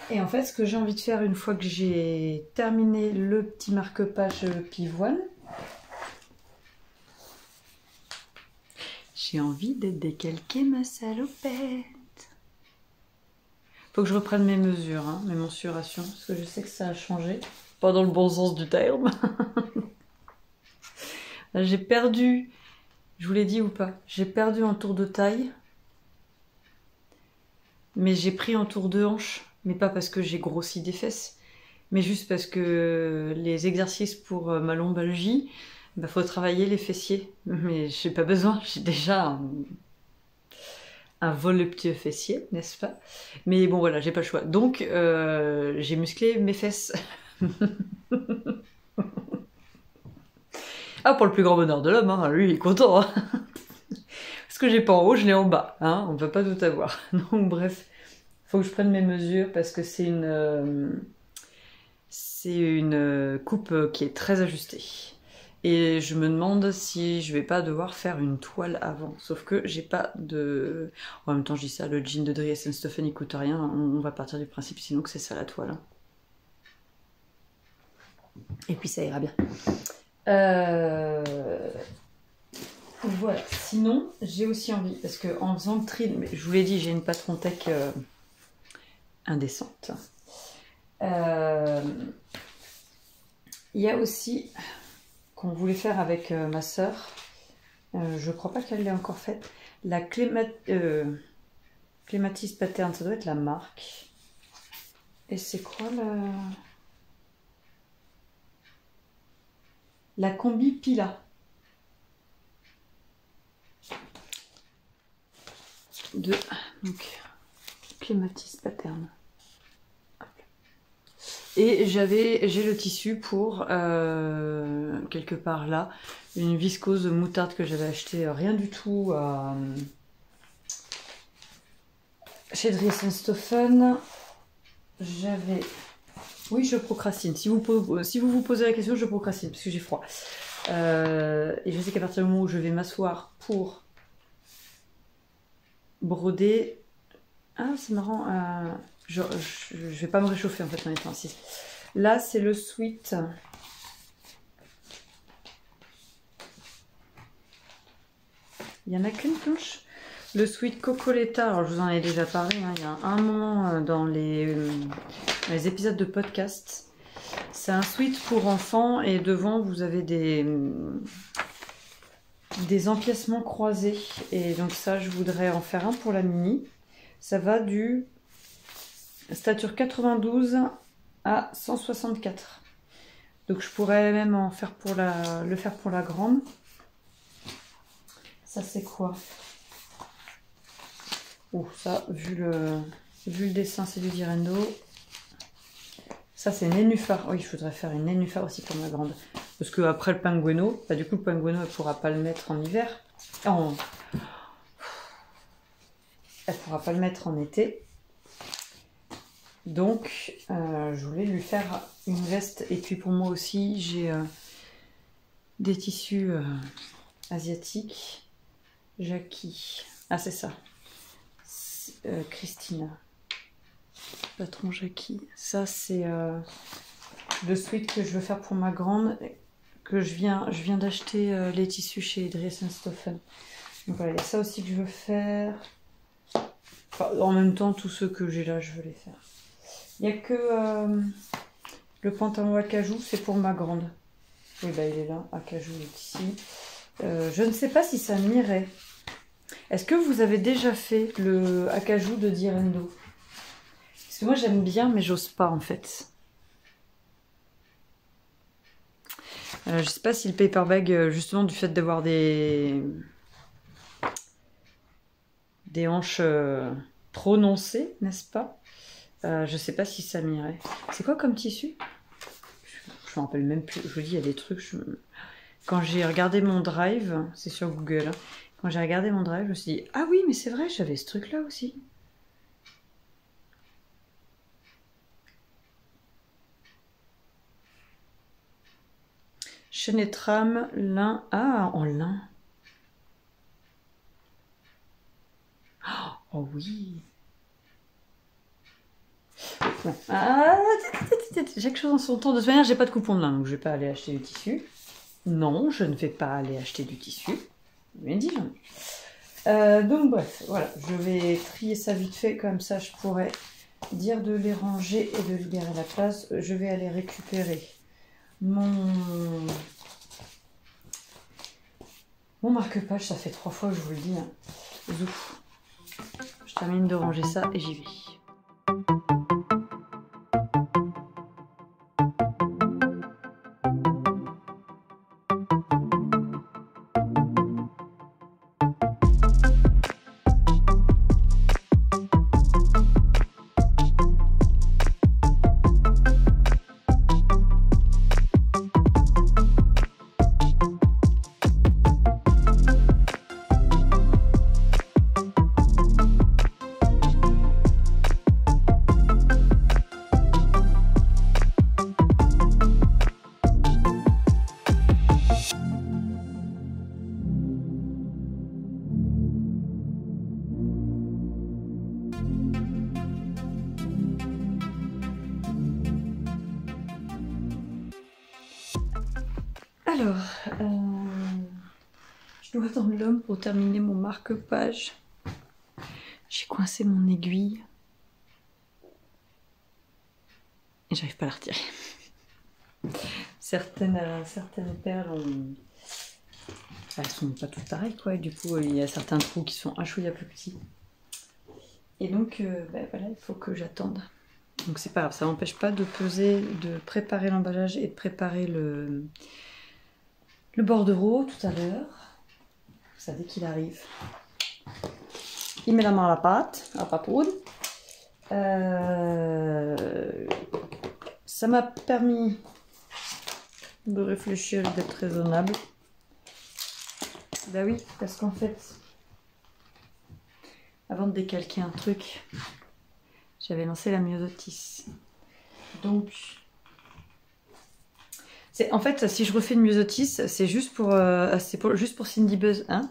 Et en fait, ce que j'ai envie de faire une fois que j'ai terminé le petit marque-page pivoine, j'ai envie de décalquer ma salopette. Faut que je reprenne mes mesures, hein, mes mensurations, parce que je sais que ça a changé. Pas dans le bon sens du terme. J'ai perdu, je vous l'ai dit ou pas, j'ai perdu en tour de taille. Mais j'ai pris en tour de hanche. Mais pas parce que j'ai grossi des fesses. Mais juste parce que les exercices pour ma lombalgie, bah, faut travailler les fessiers. Mais j'ai pas besoin, j'ai déjà un voluptueux fessier, n'est-ce pas? Mais bon voilà, j'ai pas le choix. Donc j'ai musclé mes fesses. Ah, pour le plus grand bonheur de l'homme, hein, lui il est content. Hein. Parce que j'ai pas en haut, je l'ai en bas. Hein, on peut pas tout avoir. Donc bref, faut que je prenne mes mesures parce que c'est une coupe qui est très ajustée. Et je me demande si je vais pas devoir faire une toile avant. Sauf que j'ai pas de... En même temps, je dis ça, le jean de Dries & Stephen il coûte rien. On va partir du principe sinon que c'est ça la toile. Hein. Et puis ça ira bien. Voilà. Sinon, j'ai aussi envie, parce que en faisant le tri, mais je vous l'ai dit, j'ai une patron tech indécente. Il y a aussi qu'on voulait faire avec ma sœur Je crois pas qu'elle l'ait encore faite. La Clématis Pattern, ça doit être la marque. Et c'est quoi la combi Pila. De donc Clématis Pattern. Et j'ai le tissu pour quelque part là, une viscose moutarde que j'avais acheté rien du tout chez Dries & Stoffen. Oui, je procrastine. Si vous vous posez la question, je procrastine parce que j'ai froid. Et je sais qu'à partir du moment où je vais m'asseoir pour broder... Ah, c'est marrant. Je vais pas me réchauffer en fait en étant assise. Là, c'est le sweat. Il y en a qu'une planche. Le sweat Cocoletta. Alors, je vous en ai déjà parlé. Hein, il y a un moment dans les épisodes de podcast. C'est un sweat pour enfants et devant, vous avez des empiècements croisés. Et donc ça, je voudrais en faire un pour la mini. Ça va du stature 92 à 164. Donc je pourrais même en faire le faire pour la grande. Ça c'est quoi? Oh, ça, vu le dessin, c'est du Direndo. Ça c'est une nénuphar. Oui, il faudrait faire une nénuphar aussi pour ma grande. Parce que après le Pengueno, bah, du coup le Pengueno elle pourra pas le mettre en hiver. Elle pourra pas le mettre en été. Donc je voulais lui faire une veste. Et puis pour moi aussi, j'ai des tissus asiatiques. Jackie. Ah c'est ça. Christina. Patron Jackie. Ça c'est le sweat que je veux faire pour ma grande. Que je viens d'acheter les tissus chez Dries & Stoffen. Donc voilà, il y a ça aussi que je veux faire. Enfin, en même temps, tous ceux que j'ai là, je veux les faire. Il n'y a que le pantalon acajou, c'est pour ma grande. Oui, bah il est là, acajou est ici. Je ne sais pas si ça m'irait. Est-ce que vous avez déjà fait le acajou de Direndo? Parce que moi j'aime bien, mais j'ose pas en fait. Je sais pas si le paper bag, justement du fait d'avoir des hanches prononcées, n'est-ce pas? Je sais pas si ça m'irait. C'est quoi comme tissu? Je me rappelle même plus. Je vous dis, il y a des trucs. Quand j'ai regardé mon drive, c'est sur Google. Hein, quand j'ai regardé mon drive, je me suis dit, ah oui, mais c'est vrai, j'avais ce truc-là aussi. Chaîne et trame, lin. Ah, en lin. Oh oui. Bon. Ah, chaque chose en son temps. De toute manière, j'ai pas de coupon de lin, donc je vais pas aller acheter du tissu. Non, je ne vais pas aller acheter du tissu. Je l'ai dit, j'en ai. Donc bref, voilà, je vais trier ça vite fait, comme ça je pourrais dire de les ranger et de libérer la place. Je vais aller récupérer mon marque-page, ça fait 3 fois que je vous le dis. Hein. Zouf. Je termine de ranger ça et j'y vais. Alors, je dois dans l'homme pour terminer mon marque-page. J'ai coincé mon aiguille. Et j'arrive pas à la retirer. Certaines perles elles sont pas toutes pareilles quoi, et du coup il y a certains trous qui sont un chouïa plus petits. Et donc voilà, il faut que j'attende. Donc c'est pas grave, ça m'empêche pas de peser, de préparer l'emballage et de préparer le bordereau tout à l'heure. Ça dès qu'il arrive. Il met la main à la pâte, à la patouille. Ça m'a permis de réfléchir et d'être raisonnable. Bah oui, parce qu'en fait, avant de décalquer un truc, j'avais lancé la myosotis. Donc, en fait, si je refais une myosotis, c'est juste pour Cindy Buzz, hein.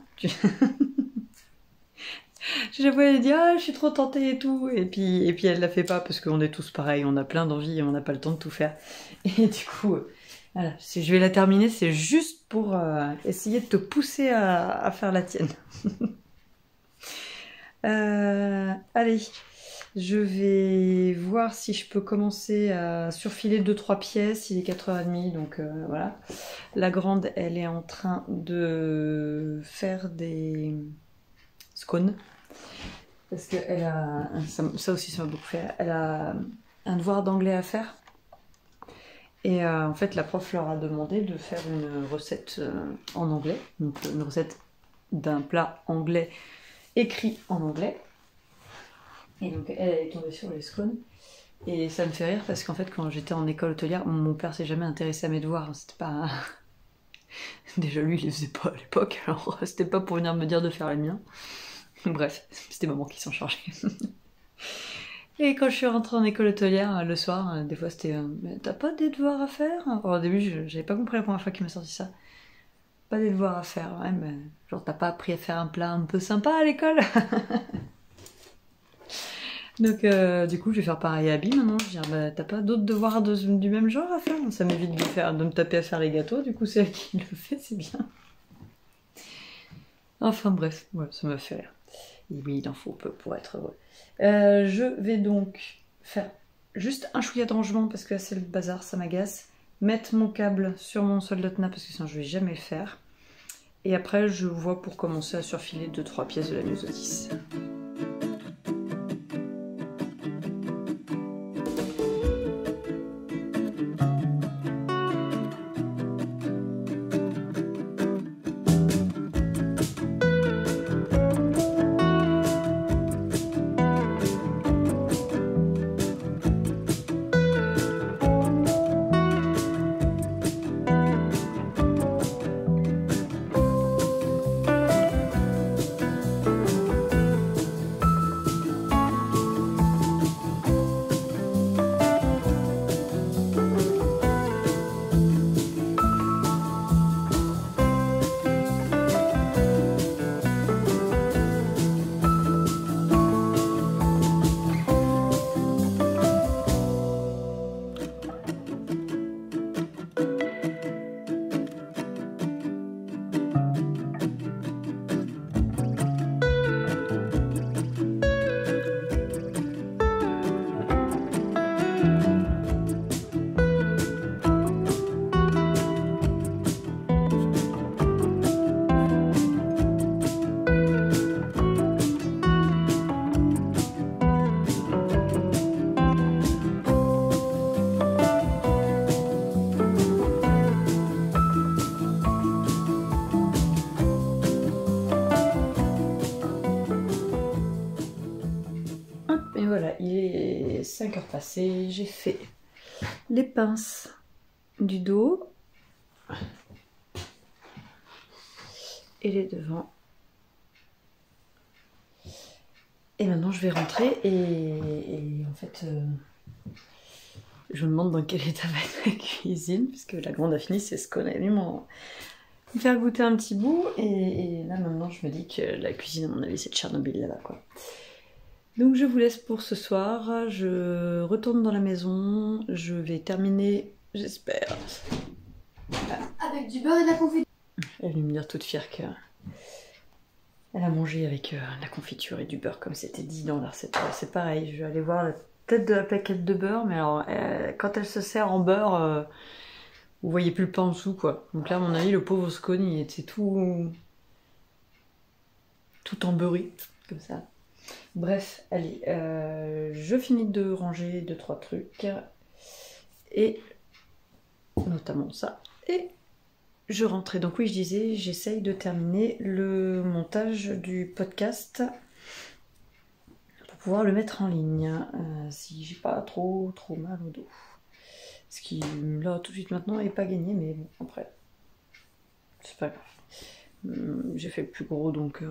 J'avoue, elle dit ah je suis trop tentée et tout, et puis elle la fait pas parce qu'on est tous pareils, on a plein d'envie et on n'a pas le temps de tout faire. Et du coup, voilà, si je vais la terminer, c'est juste pour essayer de te pousser à faire la tienne. Allez, je vais voir si je peux commencer à surfiler 2-3 pièces. Il est 4h30, donc voilà. La grande, elle est en train de faire des scones. Parce qu'elle a, ça aussi ça m'a beaucoup fait, elle a un devoir d'anglais à faire. Et en fait la prof leur a demandé de faire une recette en anglais. Donc une recette d'un plat anglais écrit en anglais. Et donc elle est tombée sur les scones. Et ça me fait rire parce qu'en fait quand j'étais en école hôtelière, mon père s'est jamais intéressé à mes devoirs. C'était pas... Déjà lui il les faisait pas à l'époque, alors c'était pas pour venir me dire de faire les miens. Bref, c'était maman qui s'en chargeait. Et quand je suis rentrée en école hôtelière le soir, des fois c'était mais t'as pas des devoirs à faire? Alors, au début, j'avais pas compris la première fois qu'il m'a sorti ça. Pas des devoirs à faire, ouais, mais genre t'as pas appris à faire un plat un peu sympa à l'école? Donc du coup, je vais faire pareil à Abby maintenant. Je vais dire bah t'as pas d'autres devoirs du même genre à faire? Ça m'évite de me taper à faire les gâteaux. Du coup, c'est elle qui le fait, c'est bien. Enfin bref, ouais, ça m'a fait rire. Et oui, il en faut peu pour être heureux. Je vais donc faire juste un chouïa de rangement parce que là c'est le bazar, ça m'agace. Mettre mon câble sur mon soldatna parce que sinon je vais jamais le faire. Et après je vois pour commencer à surfiler 2-3 pièces de la myosotis. Voilà, il est 5h passées, j'ai fait les pinces du dos et les devants. Et maintenant je vais rentrer et en fait je me demande dans quel état va être la cuisine puisque la grande a fini ses scones, elle est venue me faire goûter un petit bout et là maintenant je me dis que la cuisine à mon avis c'est de Tchernobyl là-bas quoi. Donc je vous laisse pour ce soir, je retourne dans la maison, je vais terminer, j'espère. Avec du beurre et de la confiture. Elle est venue me dire toute fière qu'elle a mangé avec la confiture et du beurre comme c'était dit dans la recette. C'est pareil, je vais aller voir la tête de la plaquette de beurre, mais alors quand elle se sert en beurre, Vous voyez plus le pain en dessous, quoi. Donc là, à mon avis, le pauvre scone, il était tout embeurré, comme ça. Bref, allez, je finis de ranger 2-3 trucs, et notamment ça, et je rentrais. Donc oui, je disais, j'essaye de terminer le montage du podcast pour pouvoir le mettre en ligne, si j'ai pas trop mal au dos. Ce qui, là, tout de suite maintenant, n'est pas gagné, mais bon, après, c'est pas grave. J'ai fait le plus gros, donc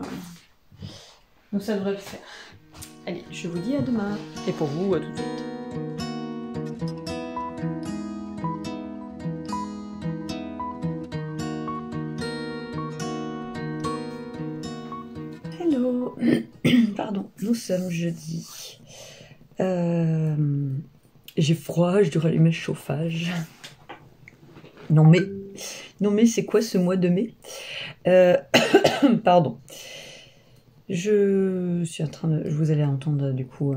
ça devrait le faire. Allez, je vous dis à demain. Et pour vous, à tout de suite. Hello. Pardon, nous sommes jeudi. J'ai froid, je dois allumer le chauffage. Non mais c'est quoi ce mois de mai? Pardon. Je suis en train de... Vous allez entendre du coup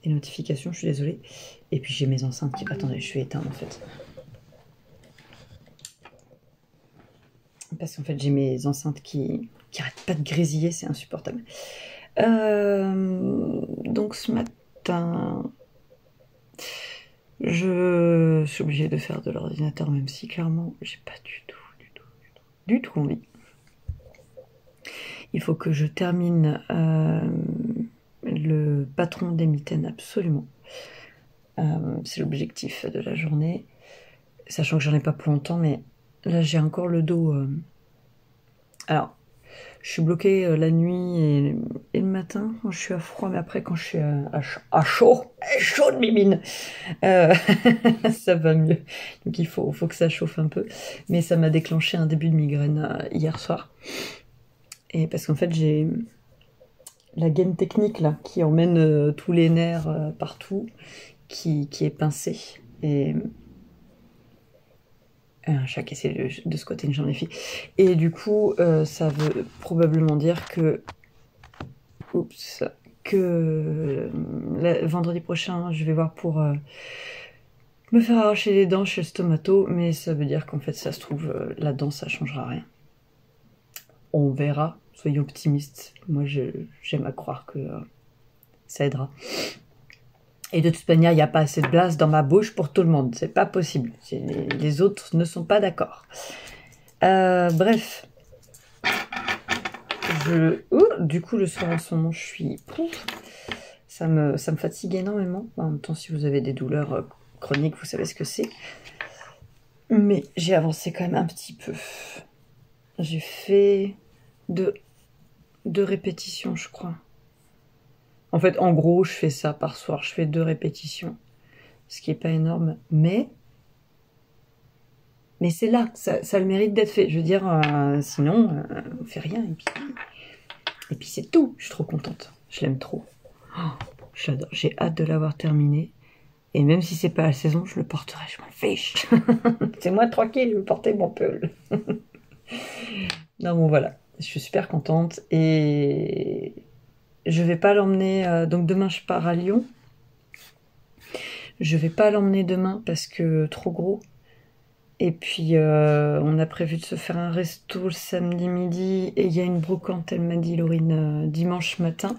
les notifications, je suis désolée. Et puis j'ai mes enceintes qui... Attendez, je suis éteinte en fait. Parce qu'en fait j'ai mes enceintes qui arrêtent pas de grésiller, c'est insupportable. Donc ce matin... Je suis obligée de faire de l'ordinateur, même si clairement j'ai pas du tout envie. Il faut que je termine le patron des mitaines absolument. C'est l'objectif de la journée. Sachant que j'en ai pas pour longtemps, mais là j'ai encore le dos. Alors, je suis bloquée la nuit et le matin quand je suis à froid, mais après quand je suis à chaud de mimine, ça va mieux. Donc il faut que ça chauffe un peu. Mais ça m'a déclenché un début de migraine hier soir. Et parce qu'en fait j'ai la gaine technique là qui emmène tous les nerfs partout, qui est pincée. Et un chat qui essaie de squatter une jambe des filles. Et du coup, ça veut probablement dire que... Oups. Que vendredi prochain, je vais voir pour me faire arracher les dents chez le stomato. Mais ça veut dire qu'en fait, ça se trouve, la dent, ça changera rien. On verra. Soyons optimistes. Moi, j'aime à croire que ça aidera. Et de toute manière, il n'y a pas assez de place dans ma bouche pour tout le monde. C'est pas possible. Les autres ne sont pas d'accord. Bref. Du coup, le soir en ce moment, je suis... Ça me fatigue énormément. En même temps, si vous avez des douleurs chroniques, vous savez ce que c'est. Mais j'ai avancé quand même un petit peu. J'ai fait deux répétitions, je crois. En fait, en gros, je fais ça par soir. Je fais 2 répétitions. Ce qui n'est pas énorme. Mais c'est là que ça a le mérite d'être fait. Je veux dire, sinon, on fait rien. Et puis c'est tout. Je suis trop contente. Je l'aime trop. Oh, j'adore. J'ai hâte de l'avoir terminé. Et même si c'est pas la saison, je le porterai. Je m'en fiche. C'est moi tranquille, je vais porter mon pull. Non, bon, voilà. Je suis super contente. Et... je vais pas l'emmener, donc demain je pars à Lyon. Je vais pas l'emmener demain parce que trop gros. Et puis on a prévu de se faire un resto le samedi midi. Et il y a une brocante, elle m'a dit Laurine, dimanche matin.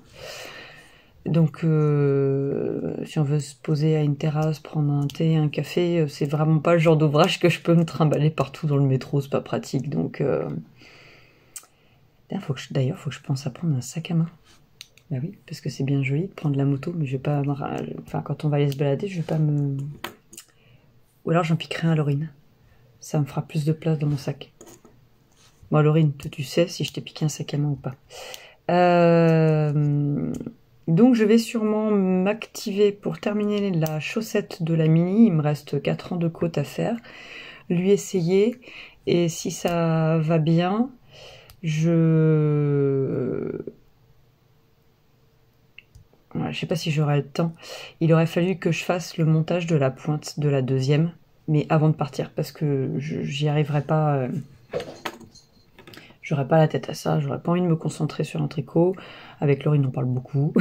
Donc si on veut se poser à une terrasse, prendre un thé, un café, c'est vraiment pas le genre d'ouvrage que je peux me trimballer partout dans le métro, c'est pas pratique. Donc d'ailleurs, faut que je pense à prendre un sac à main. Bah oui, parce que c'est bien joli de prendre la moto, mais je vais pas... Enfin, quand on va aller se balader, je vais pas me... Ou alors j'en piquerai un à Laurine. Ça me fera plus de place dans mon sac. Bon, Laurine, toi, tu sais si je t'ai piqué un sac à main ou pas. Donc, je vais sûrement m'activer pour terminer la chaussette de la Mini. Il me reste 4 ans de côte à faire. Lui essayer. Et si ça va bien, je sais pas si j'aurai le temps. Il aurait fallu que je fasse le montage de la pointe de la deuxième, mais avant de partir, parce que j'y arriverai pas. J'aurais pas la tête à ça, j'aurais pas envie de me concentrer sur un tricot. Avec Laurine, on parle beaucoup,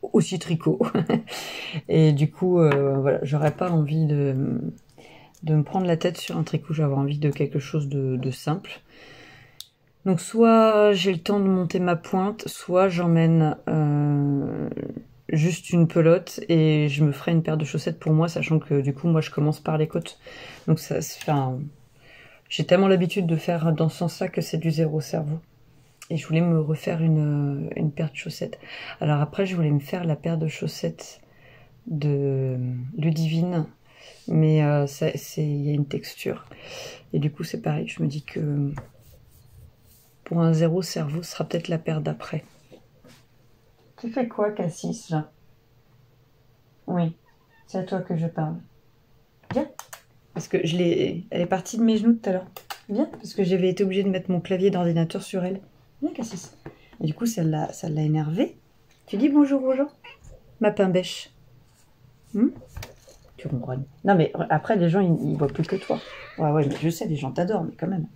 aussi tricot. Et du coup, voilà, j'aurais pas envie de me prendre la tête sur un tricot. J'avais envie de quelque chose de simple. Donc soit j'ai le temps de monter ma pointe, soit j'emmène juste une pelote et je me ferai une paire de chaussettes pour moi, sachant que du coup moi je commence par les côtes. Donc ça se fait j'ai tellement l'habitude de faire dans ce sens-là que c'est du zéro cerveau. Et je voulais me refaire une paire de chaussettes. Alors après je voulais me faire la paire de chaussettes de Ludivine, mais il y a une texture. Et du coup c'est pareil, je me dis que pour un zéro cerveau, ce sera peut-être la paire d'après. Tu fais quoi, Cassis, là? Oui, c'est à toi que je parle. Viens. Parce que elle est partie de mes genoux tout à l'heure. Viens, parce que j'avais été obligée de mettre mon clavier d'ordinateur sur elle. Viens, Cassis. Et du coup, ça l'a énervée. Tu dis bonjour aux gens? Ma pain bêche. Tu ronronnes. Non, mais après, les gens, ils voient plus que toi. Ouais, mais je sais, les gens t'adorent, mais quand même.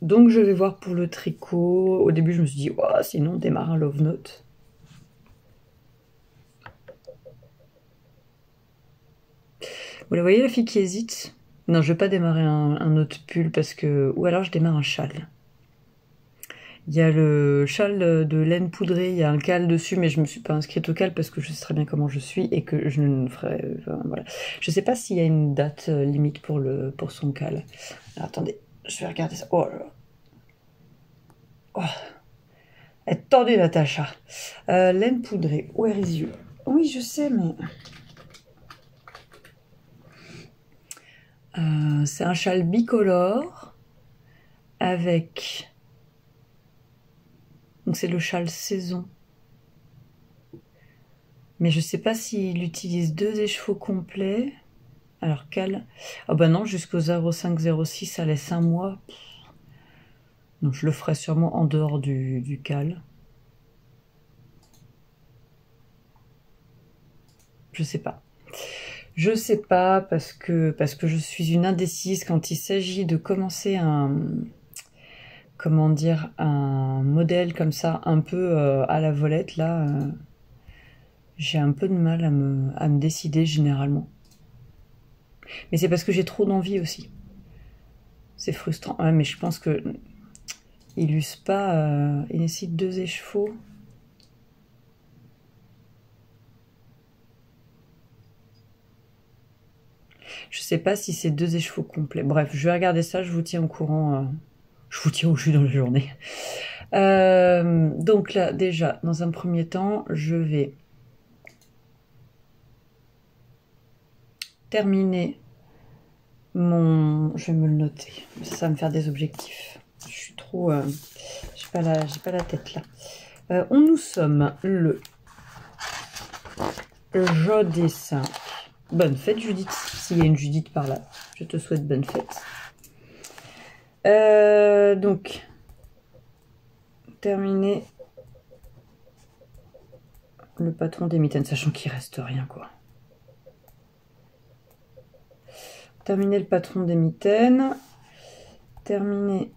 Donc je vais voir pour le tricot. Au début je me suis dit oh, sinon on démarre un love note. Vous la voyez la fille qui hésite? Non, je vais pas démarrer un autre pull parce que... Ou alors je démarre un châle. Il y a le châle de laine poudrée, il y a un cal dessus, mais je me suis pas inscrite au cal parce que je sais très bien comment je suis et que je ne ferai... Enfin, voilà. Je sais pas s'il y a une date limite pour son cal. Alors, attendez, je vais regarder ça. Oh là là. Oh. Elle est tendue, Natacha. Laine poudrée, where is you? Oui, je sais, mais... c'est un châle bicolore avec... Donc c'est le châle saison. Mais je sais pas s'il utilise 2 écheveaux complets. Alors cal... Ah bah non, jusqu'au 05-06, ça laisse 1 mois. Donc je le ferai sûrement en dehors du cal. Je sais pas. Je sais pas parce que je suis une indécise quand il s'agit de commencer comment dire, un modèle comme ça, un peu à la volette, là, j'ai un peu de mal à me décider généralement. Mais c'est parce que j'ai trop d'envie aussi. C'est frustrant. Ouais, mais je pense que il use pas, il nécessite 2 écheveaux. Je sais pas si c'est 2 écheveaux complets. Bref, je vais regarder ça, je vous tiens au courant. Je vous tiens au jus dans la journée. Donc là, déjà, dans un premier temps, je vais terminer je vais me le noter. Ça va me faire des objectifs. Je suis trop... j'ai pas la tête là. Nous sommes le jeudi 5. Bonne fête, Judith. S'il y a une Judith par là, je te souhaite bonne fête. Donc, terminer le patron des mitaines, sachant qu'il reste rien, quoi. Terminer le patron des mitaines. Terminer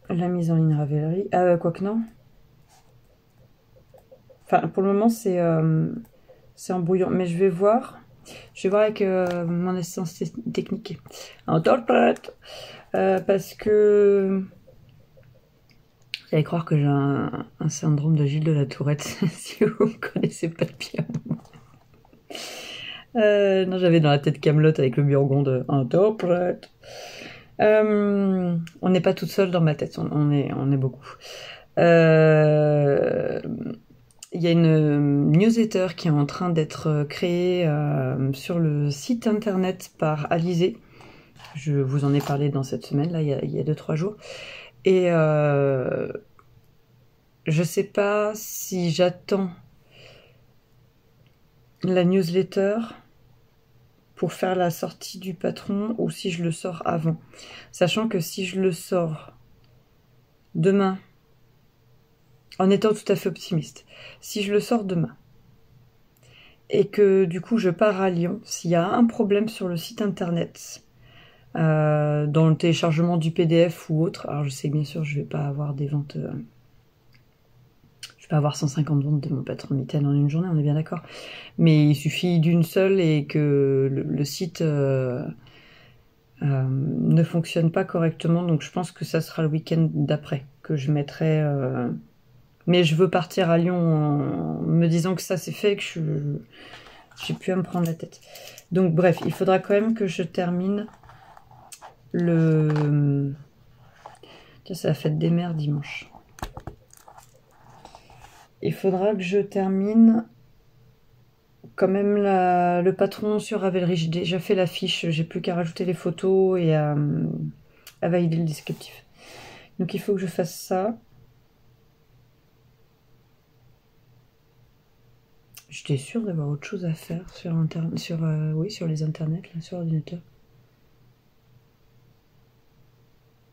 la mise en ligne Ravelry. Quoique non. Enfin, pour le moment, c'est en brouillon. Mais je vais voir. Je vais voir avec mon assistance technique. Interprète. Parce que... Vous allez croire que j'ai un syndrome de Gilles de la Tourette, si vous ne connaissez pas bien. Non, j'avais dans la tête Camelot avec le Burgon de Interprète. On n'est pas toute seule dans ma tête, on est beaucoup. Il y a une newsletter qui est en train d'être créée sur le site internet par Alizé. Je vous en ai parlé dans cette semaine, là, il y a 2-3 jours. Et je sais pas si j'attends la newsletter pour faire la sortie du patron ou si je le sors avant. Sachant que si je le sors demain, en étant tout à fait optimiste, si je le sors demain et que du coup je pars à Lyon, s'il y a un problème sur le site internet, dans le téléchargement du PDF ou autre, alors je sais bien sûr je vais pas avoir des ventes, je vais pas avoir 150 ventes de mon patron mitaine en une journée, on est bien d'accord. Mais il suffit d'une seule et que le site ne fonctionne pas correctement. Donc je pense que ça sera le week-end d'après que je mettrai... Mais je veux partir à Lyon en me disant que ça c'est fait, que j'ai plus à me prendre la tête. Donc bref, il faudra quand même que je termine le... Tiens, c'est la fête des mères dimanche. Il faudra que je termine quand même le patron sur Ravelry. J'ai déjà fait l'affiche, j'ai plus qu'à rajouter les photos et à valider le descriptif. Donc il faut que je fasse ça. J'étais sûre d'avoir autre chose à faire sur oui, sur les internets, là, sur l'ordinateur.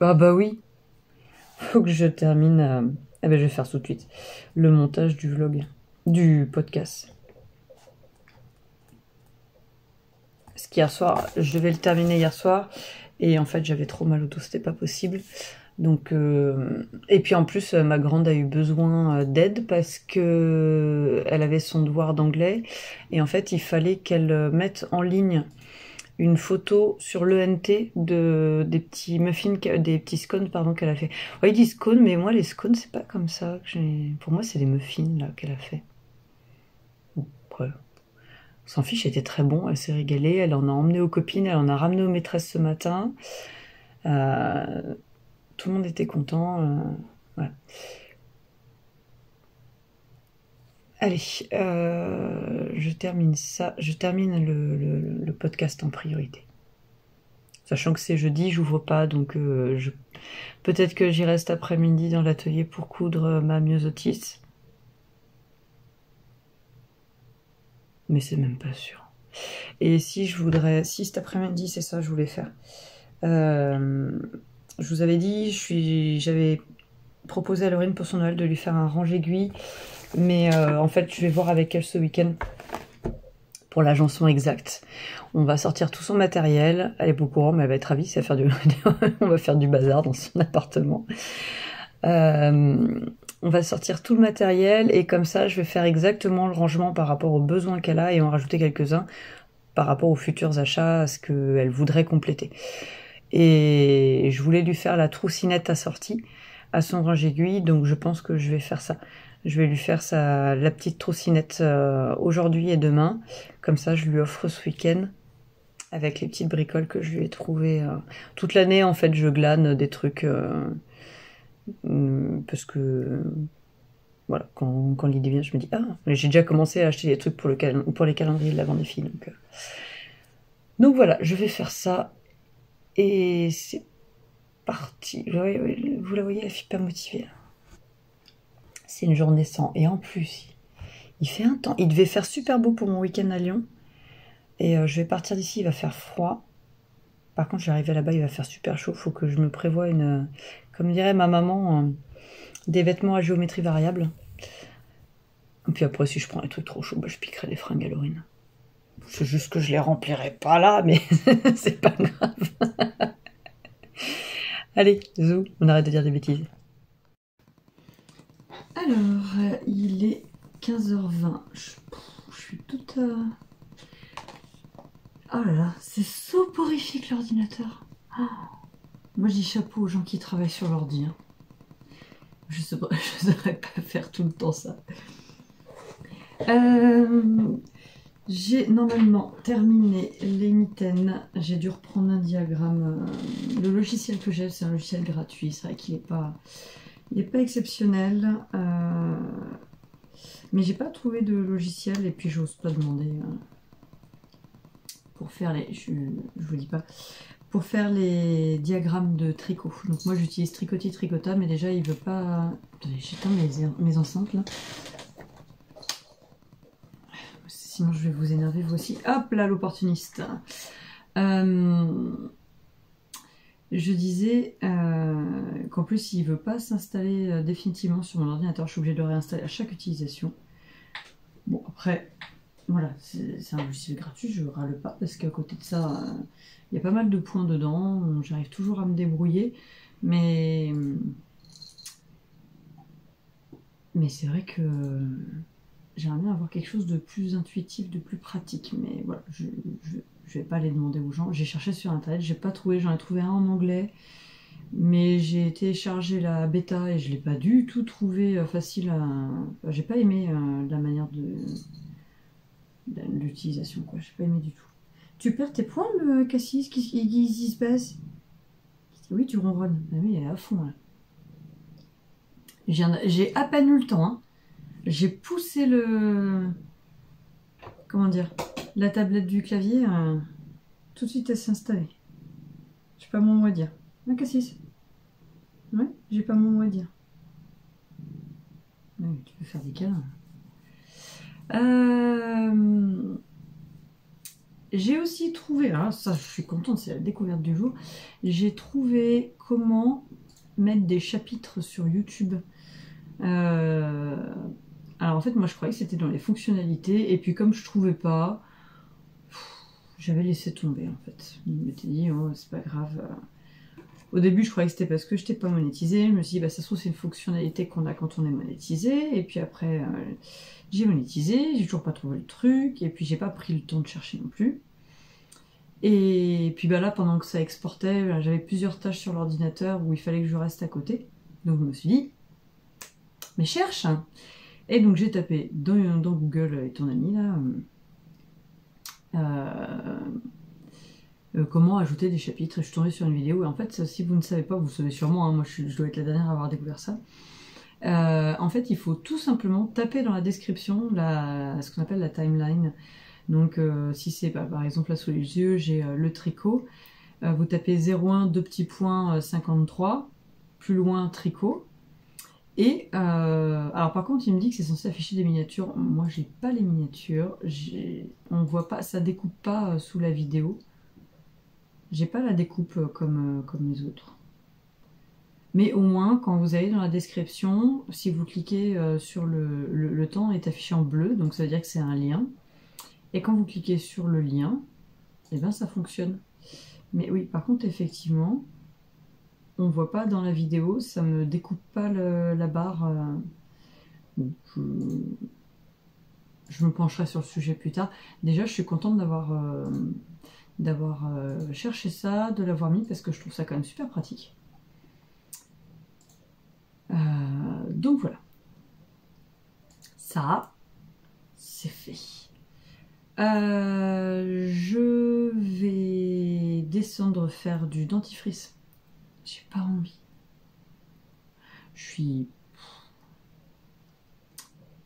Bah oui. Faut que je termine. Ah ben je vais faire tout de suite le montage du vlog, du podcast. Parce qu'hier soir, je devais le terminer hier soir, et en fait j'avais trop mal au dos, c'était pas possible. Donc et puis en plus ma grande a eu besoin d'aide parce que elle avait son devoir d'anglais et en fait il fallait qu'elle mette en ligne une photo sur l'ENT des petits muffins, des petits scones pardon qu'elle a fait. Ouais, il dit scones, mais moi les scones c'est pas comme ça que pour moi c'est des muffins là qu'elle a fait. Bon, après, on s'en fiche, c'était très bon, elle s'est régalée, elle en a emmené aux copines, elle en a ramené aux maîtresses ce matin. Tout le monde était content. Voilà. Allez, je termine ça. Je termine le podcast en priorité. Sachant que c'est jeudi, j'ouvre pas, donc peut-être que j'irai cet après-midi dans l'atelier pour coudre ma myosotis. Mais c'est même pas sûr. Et si cet après-midi, c'est ça que je voulais faire. Je vous avais dit, j'avais proposé à Laurine pour son Noël de lui faire un range aiguille, mais en fait je vais voir avec elle ce week-end pour l'agencement exact. On va sortir tout son matériel, elle est pas au courant mais elle va être ravie, on va faire du bazar dans son appartement. On va sortir tout le matériel et comme ça je vais faire exactement le rangement par rapport aux besoins qu'elle a et en rajouter quelques-uns par rapport aux futurs achats, à ce qu'elle voudrait compléter. Et je voulais lui faire la troussinette assortie à son range aiguille, donc je pense que je vais faire ça. Je vais lui faire la petite troussinette aujourd'hui et demain. Comme ça, je lui offre ce week-end avec les petites bricoles que je lui ai trouvées. Toute l'année, en fait, je glane des trucs parce que voilà, quand l'idée vient, je me dis ah, j'ai déjà commencé à acheter des trucs pour les calendriers de l'Avent des filles. Donc voilà, je vais faire ça. Et c'est parti. Vous la voyez, elle est super motivée. C'est une journée sans. Et en plus, il fait un temps. Il devait faire super beau pour mon week-end à Lyon. Et je vais partir d'ici, il va faire froid. Par contre, je vais arriver là-bas, il va faire super chaud. Faut que je me prévoie comme dirait ma maman, des vêtements à géométrie variable. Et puis après, si je prends des trucs trop chauds, je piquerai les fringues à Laurine. C'est juste que je les remplirai pas là, mais c'est pas grave. Allez, zou, on arrête de dire des bêtises. Alors, il est 15h20. Je suis toute... Oh là là, c'est soporifique l'ordinateur. Oh. Moi, je dis chapeau aux gens qui travaillent sur l'ordi. Hein. Je saurais pas faire tout le temps ça. J'ai normalement terminé les mitaines. J'ai dû reprendre un diagramme. Le logiciel que j'ai, c'est un logiciel gratuit. C'est vrai qu'il n'est pas exceptionnel. Mais j'ai pas trouvé de logiciel et puis j'ose pas demander pour faire les... Je vous dis pas. Pour faire les diagrammes de tricot. Donc moi j'utilise Tricotis Tricota, mais déjà il veut pas... Attendez, j'éteins mes enceintes là. Sinon je vais vous énerver vous aussi. Hop là l'opportuniste. Je disais qu'en plus il veut pas s'installer définitivement sur mon ordinateur. Je suis obligée de le réinstaller à chaque utilisation. Bon après, voilà, c'est un logiciel gratuit, je râle pas parce qu'à côté de ça, il y a pas mal de points dedans. J'arrive toujours à me débrouiller, mais Mais c'est vrai que j'aimerais bien avoir quelque chose de plus intuitif, de plus pratique. Mais voilà, je vais pas aller demander aux gens. J'ai cherché sur internet, j'ai pas trouvé, j'en ai trouvé un en anglais. Mais j'ai téléchargé la bêta et je l'ai pas du tout trouvé facile à... Enfin, j'ai pas aimé la manière de l'utilisation, quoi. J'ai pas aimé du tout. Tu perds tes points, Cassis? Qu'est-ce qui se passe? Oui, tu ronronnes. Ah oui, elle est à fond, là. J'ai à peine eu le temps, hein. J'ai poussé le... Comment dire? La tablette du clavier, tout de suite elle s'est installée. J'ai pas mon mot à dire. Ah, Cassis? Ouais, j'ai pas mon mot à dire. Ouais, tu peux faire des câlins. J'ai aussi trouvé, alors ça je suis contente, c'est la découverte du jour, j'ai trouvé comment mettre des chapitres sur YouTube. Alors en fait moi je croyais que c'était dans les fonctionnalités et puis comme je trouvais pas, j'avais laissé tomber en fait. Je m'étais dit oh c'est pas grave. Au début je croyais que c'était parce que je n'étais pas monétisée, je me suis dit bah ça se trouve c'est une fonctionnalité qu'on a quand on est monétisé et puis après j'ai monétisé, j'ai toujours pas trouvé le truc et puis j'ai pas pris le temps de chercher non plus. Et puis bah là, pendant que ça exportait, j'avais plusieurs tâches sur l'ordinateur où il fallait que je reste à côté. Donc je me suis dit, mais cherche! Et donc j'ai tapé dans Google et ton ami là, comment ajouter des chapitres. Et je suis tombée sur une vidéo. Et en fait, si vous ne savez pas, vous savez sûrement, hein, moi je dois être la dernière à avoir découvert ça. En fait, il faut tout simplement taper dans la description ce qu'on appelle la timeline. Donc si c'est par exemple là sous les yeux, j'ai le tricot, vous tapez 01 2 petits points 53, plus loin tricot. Et alors par contre il me dit que c'est censé afficher des miniatures, moi j'ai pas les miniatures, on voit pas, ça découpe pas sous la vidéo. J'ai pas la découpe comme les autres. Mais au moins, quand vous allez dans la description, si vous cliquez sur le temps est affiché en bleu, donc ça veut dire que c'est un lien. Et quand vous cliquez sur le lien, et bien ça fonctionne. Mais oui, par contre, effectivement, on ne voit pas dans la vidéo, ça me découpe pas la barre. Bon, je me pencherai sur le sujet plus tard. Déjà, je suis contente d'avoir cherché ça, de l'avoir mis, parce que je trouve ça quand même super pratique. Donc voilà. Ça, c'est fait. Je vais descendre faire du dentifrice. J'ai pas envie.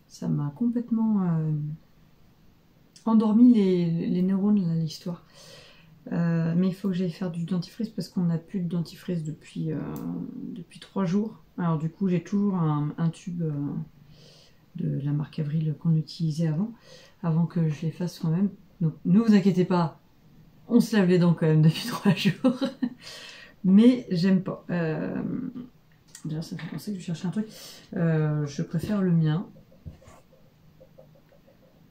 Ça m'a complètement endormi les neurones, là, l'histoire. Mais il faut que j'aille faire du dentifrice parce qu'on n'a plus de dentifrice depuis 3 jours. Alors du coup, j'ai toujours un tube de la marque Avril qu'on utilisait avant que je les fasse moi-même. Donc ne vous inquiétez pas, on se lave les dents quand même depuis 3 jours. Mais j'aime pas. Déjà ça me fait penser que je cherchais un truc. Je préfère le mien.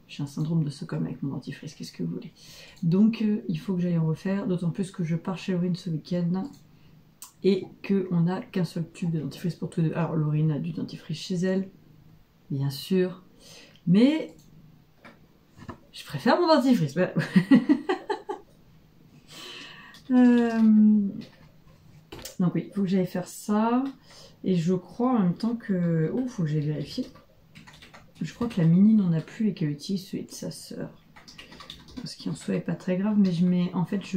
J'ai un syndrome de Stockholm avec mon dentifrice, qu'est-ce que vous voulez. Donc il faut que j'aille en refaire, d'autant plus que je pars chez Laurine ce week-end et qu'on n'a qu'un seul tube de dentifrice pour tous les deux. Alors Laurine a du dentifrice chez elle, bien sûr, mais je préfère mon dentifrice. Voilà. Donc oui, il faut que j'aille faire ça. Et je crois en même temps que... Oh, il faut que j'aille vérifier. Je crois que la mini n'en a plus et qu'elle utilise celui de sa sœur. Ce qui en soi n'est pas très grave, mais je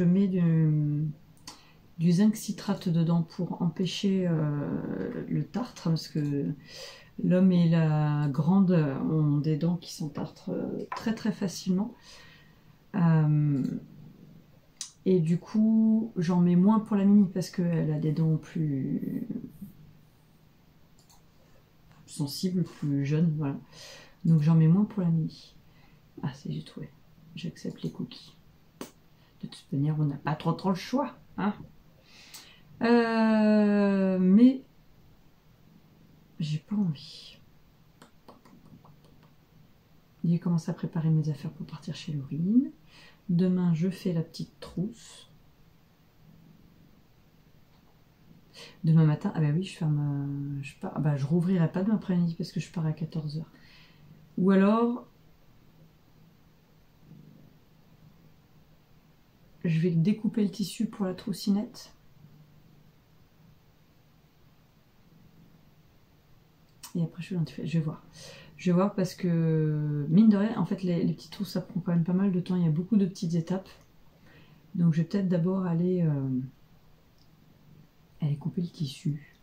mets du zinc citrate dedans pour empêcher le tartre, parce que l'homme et la grande ont des dents qui s'entartrent très très facilement. Et du coup, j'en mets moins pour la mini parce qu'elle a des dents plus sensibles, plus jeunes, voilà. Donc j'en mets moins pour la mini. Ah, c'est j'ai trouvé. J'accepte les cookies. De toute manière, on n'a pas trop le choix, hein. Mais j'ai pas envie. J'ai commencé à préparer mes affaires pour partir chez Laurine. Demain, je fais la petite trousse. Demain matin, ah bah oui, je ferme... je pars, ah bah je rouvrirai pas demain après-midi parce que je pars à 14 h. Ou alors... je vais découper le tissu pour la troussinette. Et après, je vais voir. Je vais voir parce que, mine de rien, en fait, les petites trousses, ça prend quand même pas mal de temps. Il y a beaucoup de petites étapes. Donc, je vais peut-être d'abord aller couper le tissu.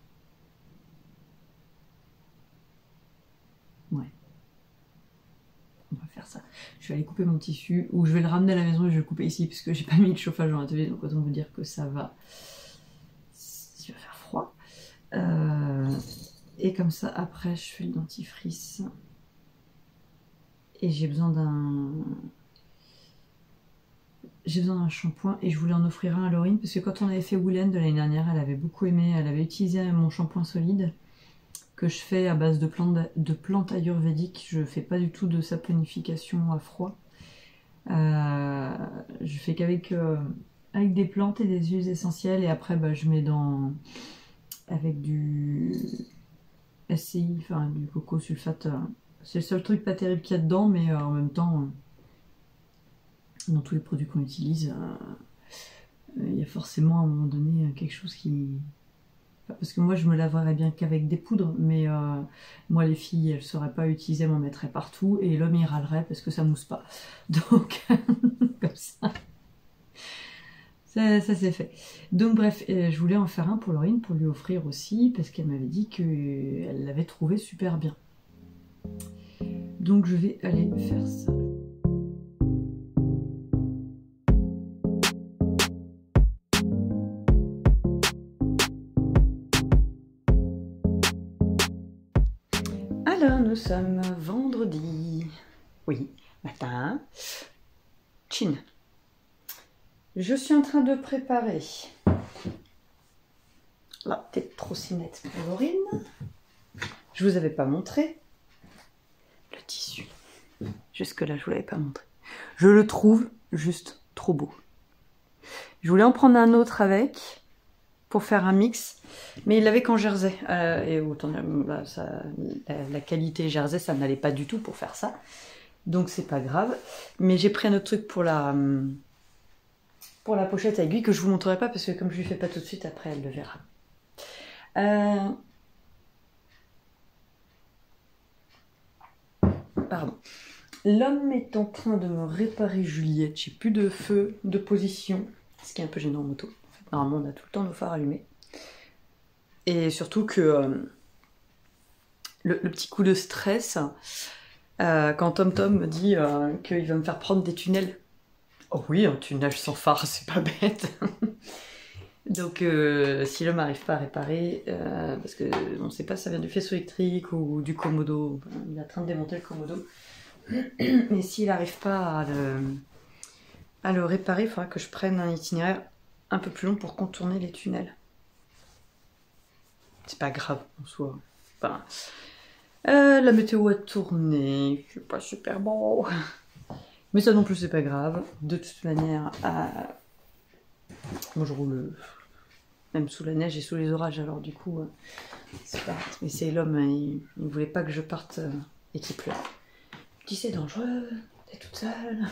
Ouais. On va faire ça. Je vais aller couper mon tissu, ou je vais le ramener à la maison et je vais le couper ici, parce que j'ai pas mis de chauffage dans l'atelier, donc autant vous dire que ça va... il va faire froid. Et comme ça, après, je fais le dentifrice. Et j'ai besoin d'un... shampoing, et je voulais en offrir un à Laurine, parce que quand on avait fait Woolend de l'année dernière, elle avait beaucoup aimé, elle avait utilisé mon shampoing solide, que je fais à base de plantes ayurvédiques. Je fais pas du tout de saponification à froid. Je fais qu'avec avec des plantes et des huiles essentielles, et après bah, je mets avec du SCI, enfin du coco sulfate. C'est le seul truc pas terrible qu'il y a dedans, mais en même temps, dans tous les produits qu'on utilise, il y a forcément à un moment donné quelque chose qui... Parce que moi je me laverais bien qu'avec des poudres, mais moi les filles elles ne sauraient pas utiliser, m'en mettraient partout, et l'homme il râlerait parce que ça mousse pas. Donc comme ça c'est fait. Donc bref, je voulais en faire un pour Laurine, pour lui offrir aussi, parce qu'elle m'avait dit qu'elle l'avait trouvé super bien. Donc je vais aller faire ça. Alors, nous sommes vendredi. Oui, matin. Chin. Je suis en train de préparer la petite trossinette pour Laurine. Je vous avais pas montré le tissu. Jusque-là, je vous l'avais pas montré. Je le trouve juste trop beau. Je voulais en prendre un autre avec pour faire un mix, mais il l'avait qu'en jersey. Et autant bah, la qualité jersey, ça n'allait pas du tout pour faire ça. Donc c'est pas grave. Mais j'ai pris un autre truc pour la pochette à aiguille que je vous montrerai pas parce que comme je lui fais pas tout de suite, après elle le verra. Pardon. L'homme est en train de me réparer Juliette. J'ai plus de feu de position, ce qui est un peu gênant en moto. Normalement, on a tout le temps nos phares allumés. Et surtout que le petit coup de stress, quand TomTom me dit qu'il va me faire prendre des tunnels. Oh oui, un tunnel sans phare, c'est pas bête. Donc si l'homme n'arrive pas à réparer, parce que on ne sait pas si ça vient du faisceau électrique ou du commodo, il est en train de démonter le commodo. Mais s'il n'arrive pas à le réparer, il faudra que je prenne un itinéraire un peu plus long pour contourner les tunnels. C'est pas grave en soi. Enfin, la météo a tourné, c'est pas super bon. Mais ça non plus c'est pas grave. De toute manière, moi je roule même sous la neige et sous les orages, alors du coup c'est pas grave. Mais c'est l'homme, il ne voulait pas que je parte et qu'il pleure. Il dit c'est dangereux, t'es toute seule.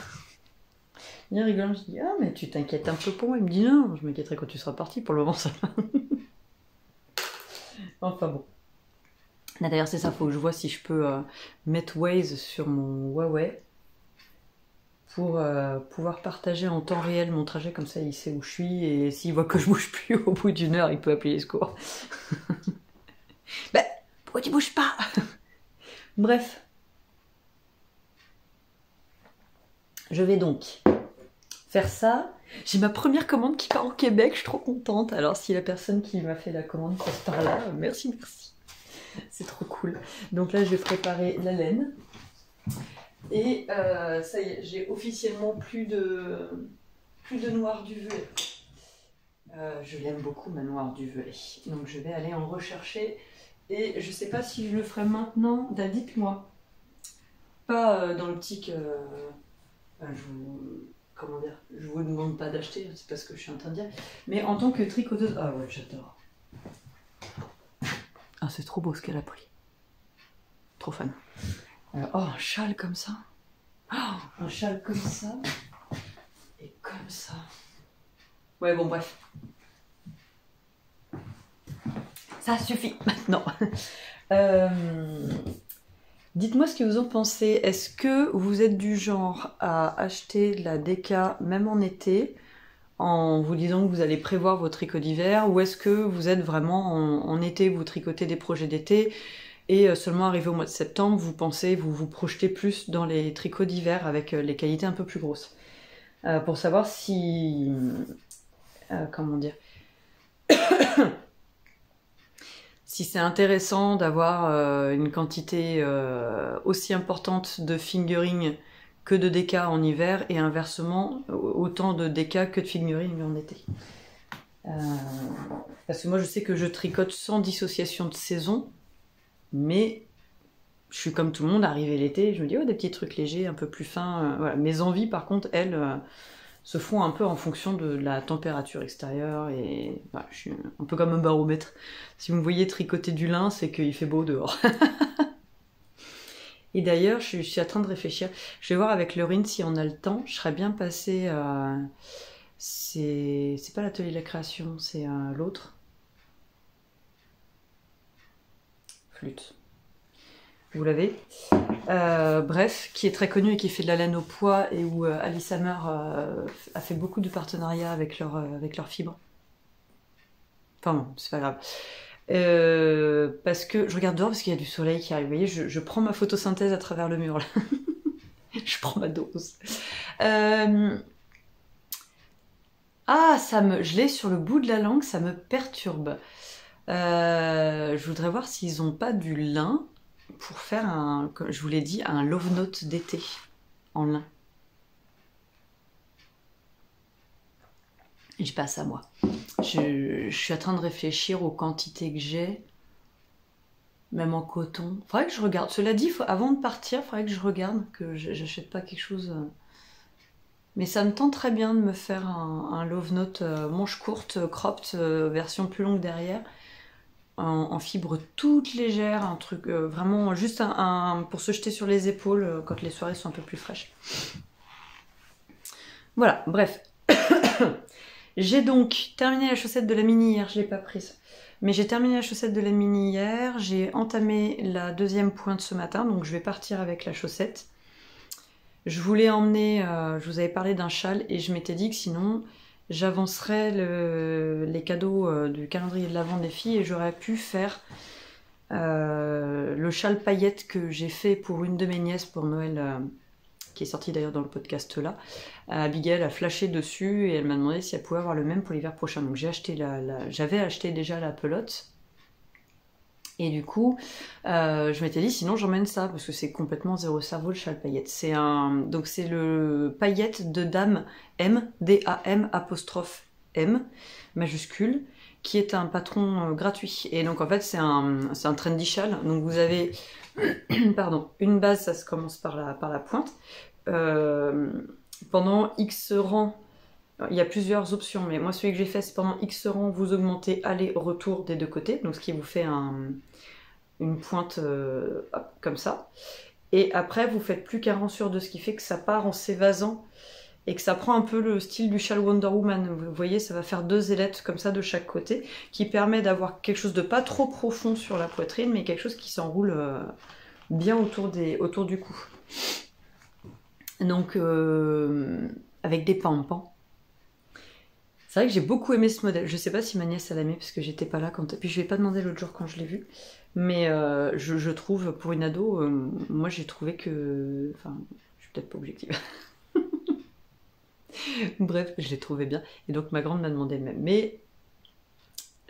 Il est rigolant, je dis ah mais tu t'inquiètes un peu pour moi. Il me dit non, je m'inquiéterai quand tu seras parti, pour le moment ça va. Enfin bon. D'ailleurs c'est ça, faut que je vois si je peux mettre Waze sur mon Huawei pour pouvoir partager en temps réel mon trajet, comme ça il sait où je suis, et s'il voit que je bouge plus au bout d'une heure, il peut appeler les secours. Ben, pourquoi tu bouges pas? Bref. Je vais donc faire ça. J'ai ma première commande qui part au Québec, je suis trop contente. Alors si la personne qui m'a fait la commande passe par là, merci, merci. C'est trop cool. Donc là je vais préparer la laine. Et ça y est, j'ai officiellement plus de noir duvet. Je l'aime beaucoup ma noire duvet. Donc je vais aller en rechercher. Et je sais pas si je le ferai maintenant. Dites-moi. Pas dans l'optique... comment dire, je vous demande pas d'acheter, c'est pas ce que je suis en train de dire, mais en tant que tricoteuse, ah ouais, j'adore. Ah, c'est trop beau ce qu'elle a pris. Trop fan. Oh, un châle comme ça. Oh, un châle comme ça. Et comme ça. Ouais, bon, bref. Ça suffit maintenant. Dites-moi ce que vous en pensez. Est-ce que vous êtes du genre à acheter de la déca même en été, en vous disant que vous allez prévoir vos tricots d'hiver, ou est-ce que vous êtes vraiment en été, vous tricotez des projets d'été, et seulement arrivé au mois de septembre, vous pensez, vous vous projetez plus dans les tricots d'hiver avec les qualités un peu plus grosses. Pour savoir si... comment dire si c'est intéressant d'avoir une quantité aussi importante de fingering que de déca en hiver, et inversement, autant de déca que de fingering en été. Parce que moi je sais que je tricote sans dissociation de saison, mais je suis comme tout le monde, arrivé l'été, je me dis oh, des petits trucs légers, un peu plus fins. Voilà. Mes envies par contre, elles, se font un peu en fonction de la température extérieure, et voilà, je suis un peu comme un baromètre. Si vous me voyez tricoter du lin, c'est qu'il fait beau dehors. Et d'ailleurs, je suis en train de réfléchir. Je vais voir avec Laurine si on a le temps. Je serais bien passée... c'est pas l'atelier de la création, c'est l'autre. Flûte. Vous l'avez. Bref, qui est très connu et qui fait de la laine au pois, et où Alice Hammer a fait beaucoup de partenariats avec leurs fibres. Enfin bon, c'est pas grave. Parce que je regarde dehors parce qu'il y a du soleil qui arrive. Vous voyez, je prends ma photosynthèse à travers le mur là. Je prends ma dose. Ah, je l'ai sur le bout de la langue, ça me perturbe. Je voudrais voir s'ils n'ont pas du lin pour faire comme je vous l'ai dit, un love note d'été en lin. Et je passe à moi. Je suis en train de réfléchir aux quantités que j'ai, même en coton. Faudrait que je regarde. Cela dit, avant de partir, faudrait que je regarde, que j'achète pas quelque chose. Mais ça me tente très bien de me faire un love note manche courte, cropped, version plus longue derrière, en fibre toute légère, un truc vraiment juste pour se jeter sur les épaules quand les soirées sont un peu plus fraîches. Voilà, bref. J'ai donc terminé la chaussette de la mini hier, je l'ai pas prise. Mais j'ai terminé la chaussette de la mini hier, j'ai entamé la deuxième pointe ce matin, donc je vais partir avec la chaussette. Je voulais emmener, je vous avais parlé d'un châle, et je m'étais dit que sinon j'avancerais les cadeaux du calendrier de l'Avent des filles, et j'aurais pu faire le châle paillette que j'ai fait pour une de mes nièces pour Noël, qui est sorti d'ailleurs dans le podcast là. Abigail a flashé dessus et elle m'a demandé si elle pouvait avoir le même pour l'hiver prochain. Donc j'avais acheté déjà la pelote. Et du coup, je m'étais dit sinon j'emmène ça parce que c'est complètement zéro cerveau le châle paillette. Donc c'est le paillette de Dame M, D-A-M apostrophe M majuscule, qui est un patron gratuit. Et donc en fait c'est un trendy châle. Donc vous avez pardon, une base, ça se commence par la pointe. Pendant X rangs, il y a plusieurs options, mais moi celui que j'ai fait, c'est pendant X rangs, vous augmentez aller-retour des deux côtés, donc ce qui vous fait une pointe hop, comme ça. Et après, vous faites plus qu'un rang sur deux, ce qui fait que ça part en s'évasant et que ça prend un peu le style du châle Wonder Woman. Vous voyez, ça va faire deux ailettes comme ça de chaque côté, qui permet d'avoir quelque chose de pas trop profond sur la poitrine, mais quelque chose qui s'enroule bien autour du cou. Donc, avec des pampans. C'est vrai que j'ai beaucoup aimé ce modèle. Je sais pas si ma nièce elle aimé parce que j'étais pas là quand... Puis je vais pas demander l'autre jour quand je l'ai vu. Mais je trouve, pour une ado, moi j'ai trouvé que... Enfin, je suis peut-être pas objective. Bref, je l'ai trouvé bien. Et donc ma grande m'a demandé le même. Mais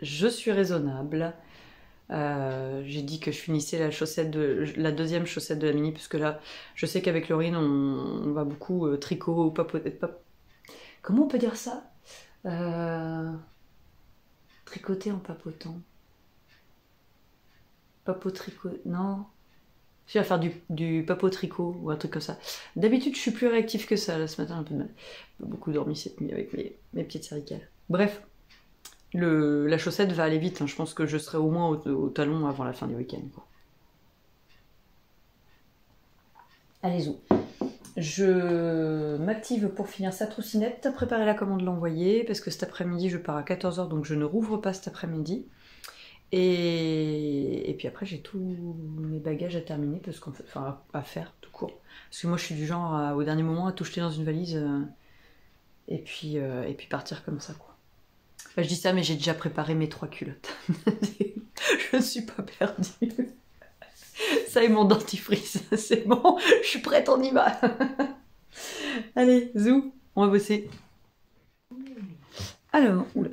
je suis raisonnable. J'ai dit que je finissais la deuxième chaussette de la mini, parce que là, je sais qu'avec Laurine, on va beaucoup tricot, comment on peut dire ça? Tricoter en papotant. Papotricot, non. Je vais faire du papotricot ou un truc comme ça. D'habitude, je suis plus réactive que ça. Là, ce matin, un peu de mal. J'ai beaucoup dormi cette nuit avec mes pieds de cervicales. Bref. La chaussette va aller vite, hein. Je pense que je serai au moins au talon avant la fin du week-end. Allez, Zou. Je m'active pour finir sa troussinette, préparer la commande, l'envoyer, parce que cet après-midi, je pars à 14 h, donc je ne rouvre pas cet après-midi. Et puis après, j'ai tous mes bagages à terminer, parce qu'en fait, enfin, à faire, tout court. Parce que moi, je suis du genre, au dernier moment, à tout jeter dans une valise, et puis partir comme ça, quoi. Enfin, je dis ça, mais j'ai déjà préparé mes 3 culottes. Je ne suis pas perdue. Ça et mon dentifrice, c'est bon, je suis prête, on y va. Allez, Zou, on va bosser. Alors, oula.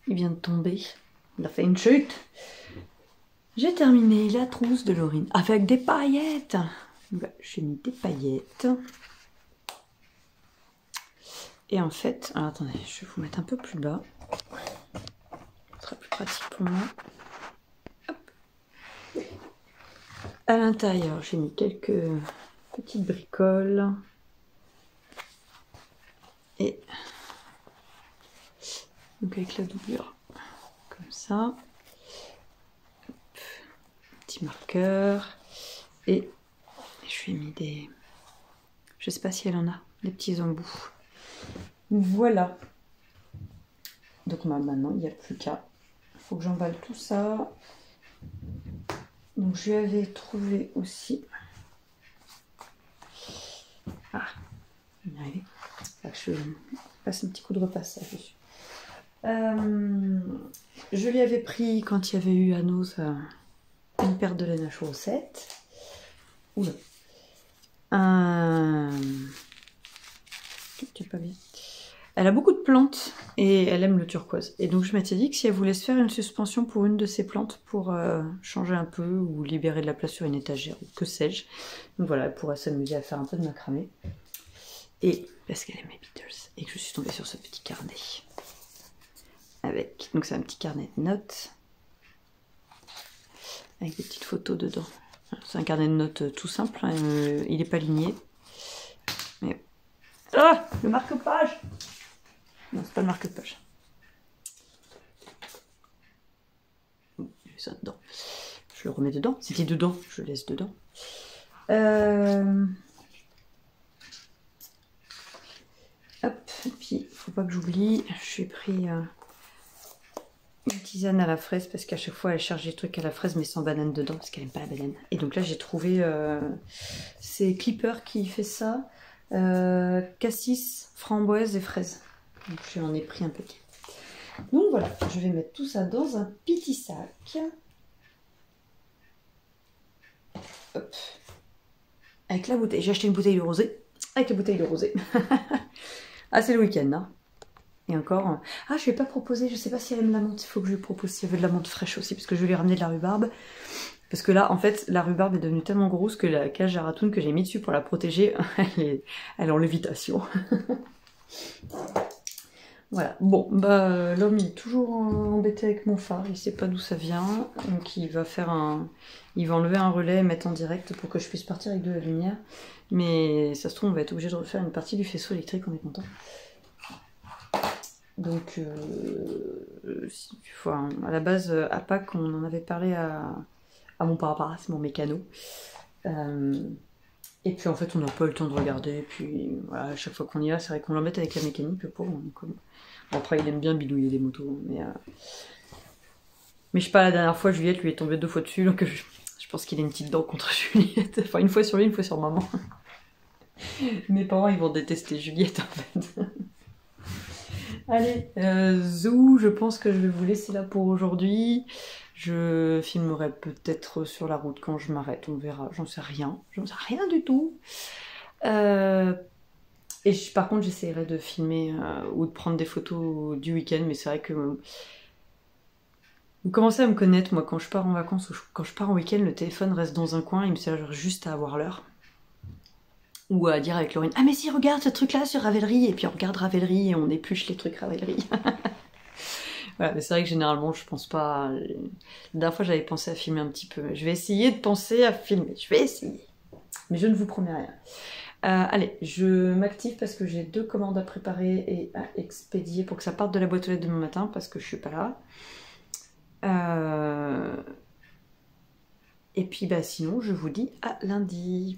Il vient de tomber. Il a fait une chute. J'ai terminé la trousse de Laurine avec des paillettes. J'ai mis des paillettes. Et en fait, alors attendez, je vais vous mettre un peu plus bas. Ce sera plus pratique pour moi. Hop. À l'intérieur, j'ai mis quelques petites bricoles. Et donc avec la doublure, comme ça. Hop. Petit marqueur. Et je lui ai mis des... Je sais pas si elle en a, des petits embouts. Voilà. Donc maintenant, il n'y a plus qu'à. Il faut que j'emballe tout ça. Donc je lui avais trouvé aussi. Ah, on y arrive. Je passe un petit coup de repassage dessus. Je lui avais pris, quand il y avait eu à Nose, une paire de laine à chaussettes. Oula. C'est pas bien. Elle a beaucoup de plantes et elle aime le turquoise. Et donc je m'étais dit que si elle voulait se faire une suspension pour une de ces plantes pour changer un peu ou libérer de la place sur une étagère ou que sais-je. Donc voilà, elle pourrait s'amuser à faire un peu de macramé. Et parce qu'elle aime les Beatles et que je suis tombée sur ce petit carnet. Avec, donc c'est un petit carnet de notes. Avec des petites photos dedans. C'est un carnet de notes tout simple, hein, il n'est pas ligné. Mais... Ah, le marque-page! Non, c'est pas le marque-page. Il y a ça dedans. Je le remets dedans. C'était dedans, je le laisse dedans. Hop, et puis faut pas que j'oublie, je lui ai pris une tisane à la fraise parce qu'à chaque fois elle charge des trucs à la fraise mais sans banane dedans parce qu'elle aime pas la banane. Et donc là j'ai trouvé c'est Clipper qui fait ça, cassis, framboise et fraise. Donc je en ai pris un petit. Donc voilà, je vais mettre tout ça dans un petit sac. Hop. Avec la bouteille, j'ai acheté une bouteille de rosé. Avec la bouteille de rosé. Ah, c'est le week-end, hein. Et encore... Ah, je ne vais pas proposer, je sais pas si elle aime la menthe. Il faut que je lui propose si elle veut de la menthe fraîche aussi, parce que je vais lui ramener de la rhubarbe. Parce que là, en fait, la rhubarbe est devenue tellement grosse que la cage à ratoune que j'ai mis dessus pour la protéger, elle est en lévitation. Voilà. Bon, bah, l'homme il est toujours embêté avec mon phare, il sait pas d'où ça vient. Donc il va faire un... Il va enlever un relais et mettre en direct pour que je puisse partir avec de la lumière. Mais ça se trouve, on va être obligé de refaire une partie du faisceau électrique, on est content. Donc, à la base, à Pâques, on en avait parlé à mon papa, c'est mon mécano. Et puis en fait, on n'a pas eu le temps de regarder. Et puis voilà, à chaque fois qu'on y va, c'est vrai qu'on l'embête avec la mécanique, le pauvre. Bon, après, il aime bien bidouiller des motos. Mais je sais pas, la dernière fois, Juliette lui est tombée 2 fois dessus, donc je pense qu'il a une petite dent contre Juliette. Enfin, une fois sur lui, une fois sur maman. Mes parents, ils vont détester Juliette, en fait. Allez, Zou, je pense que je vais vous laisser là pour aujourd'hui. Je filmerai peut-être sur la route quand je m'arrête, on verra, j'en sais rien du tout. Et par contre, j'essaierai de filmer ou de prendre des photos du week-end, mais c'est vrai que vous commencez à me connaître, moi, quand je pars en vacances ou quand je pars en week-end, le téléphone reste dans un coin, il me sert juste à avoir l'heure. Ou à dire avec Laurine, ah mais si, regarde ce truc-là sur Ravelry, et puis on regarde Ravelry et on épluche les trucs Ravelry. Voilà, mais c'est vrai que généralement, je pense pas... La dernière fois, j'avais pensé à filmer un petit peu. Je vais essayer de penser à filmer, je vais essayer. Mais je ne vous promets rien. Allez, je m'active parce que j'ai 2 commandes à préparer et à expédier pour que ça parte de la boîte aux lettres demain matin parce que je suis pas là. Et puis bah sinon, je vous dis à lundi.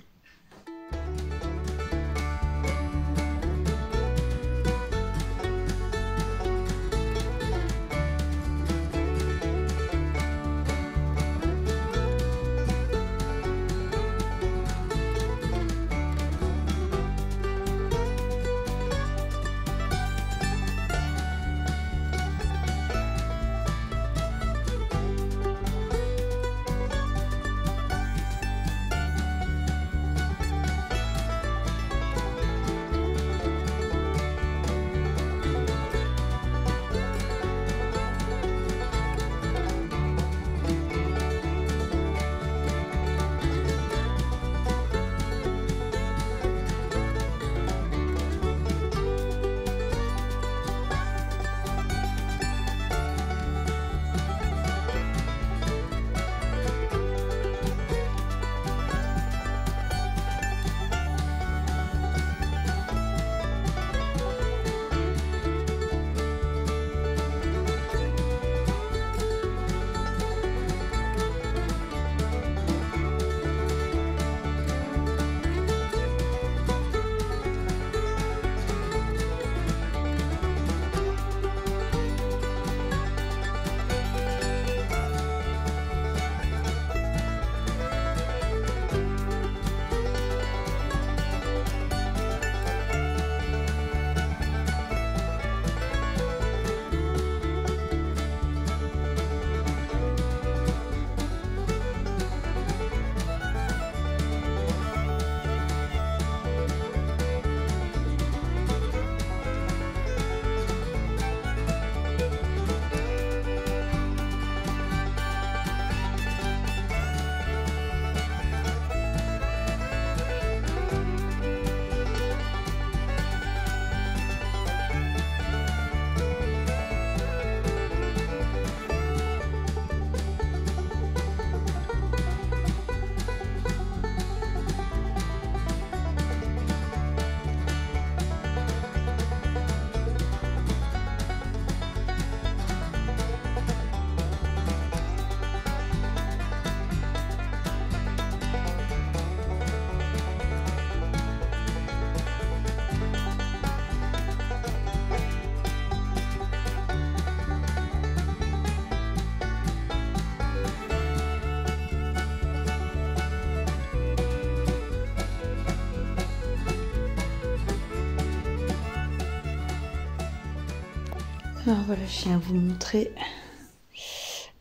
Alors voilà, je viens vous montrer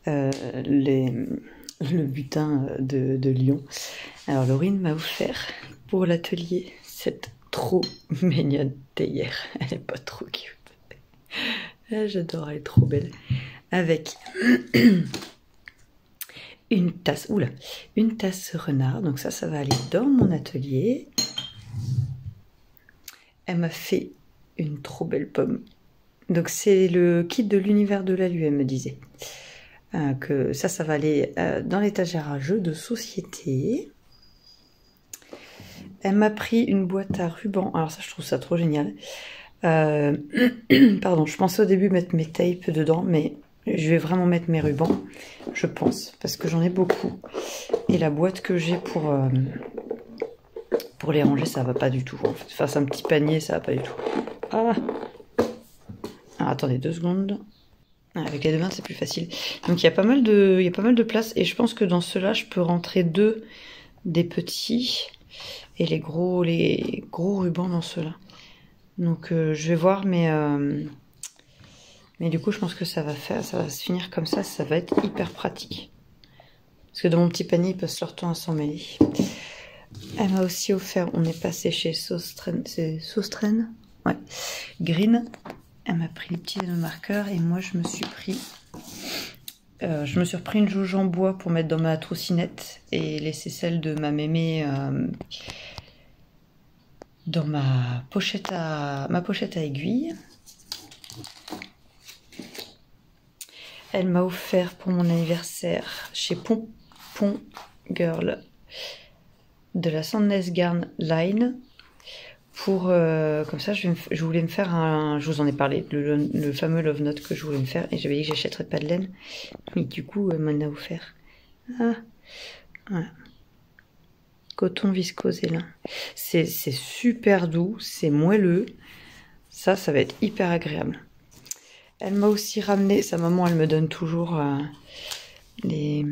le butin de Lyon. Alors Laurine m'a offert pour l'atelier cette trop mignonne théière. Elle est pas trop cute. J'adore, elle est trop belle. Avec une tasse, oula, une tasse renard. Donc ça va aller dans mon atelier. Elle m'a fait une trop belle pomme. Donc c'est le kit de l'univers de la lue, elle me disait. Que ça va aller dans l'étagère à jeux de société. Elle m'a pris une boîte à ruban. Alors ça, je trouve ça trop génial. Pardon, je pensais au début mettre mes tapes dedans, mais je vais vraiment mettre mes rubans, je pense, parce que j'en ai beaucoup. Et la boîte que j'ai pour les ranger, ça va pas du tout. En fait, face à un petit panier, ça va pas du tout. Ah. Alors, attendez 2 secondes. Avec les deux mains, c'est plus facile. Donc il y a pas mal de place, et je pense que dans ceux-là, je peux rentrer 2 des petits et les gros rubans dans ceux-là. Donc je vais voir, mais du coup, je pense que ça va se finir comme ça. Ça va être hyper pratique. Parce que dans mon petit panier, ils passent leur temps à s'en mêler. Elle m'a aussi offert, on est passé chez Sostren, c'est Sostren, ouais, Green. Elle m'a pris les petits marqueurs et moi je me suis repris une jauge en bois pour mettre dans ma troussinette et laisser celle de ma mémé dans ma pochette à aiguille. Elle m'a offert pour mon anniversaire chez Pompon Girl de la Sandnes Garn Line pour comme ça je voulais me faire un, je vous en ai parlé, le fameux Love Note que je voulais me faire et j'avais dit que j'achèterais pas de laine, mais du coup m'en a offert. Ah, voilà. Coton viscose et lin. C'est super doux, c'est moelleux, ça va être hyper agréable. Elle m'a aussi ramené, sa maman elle me donne toujours les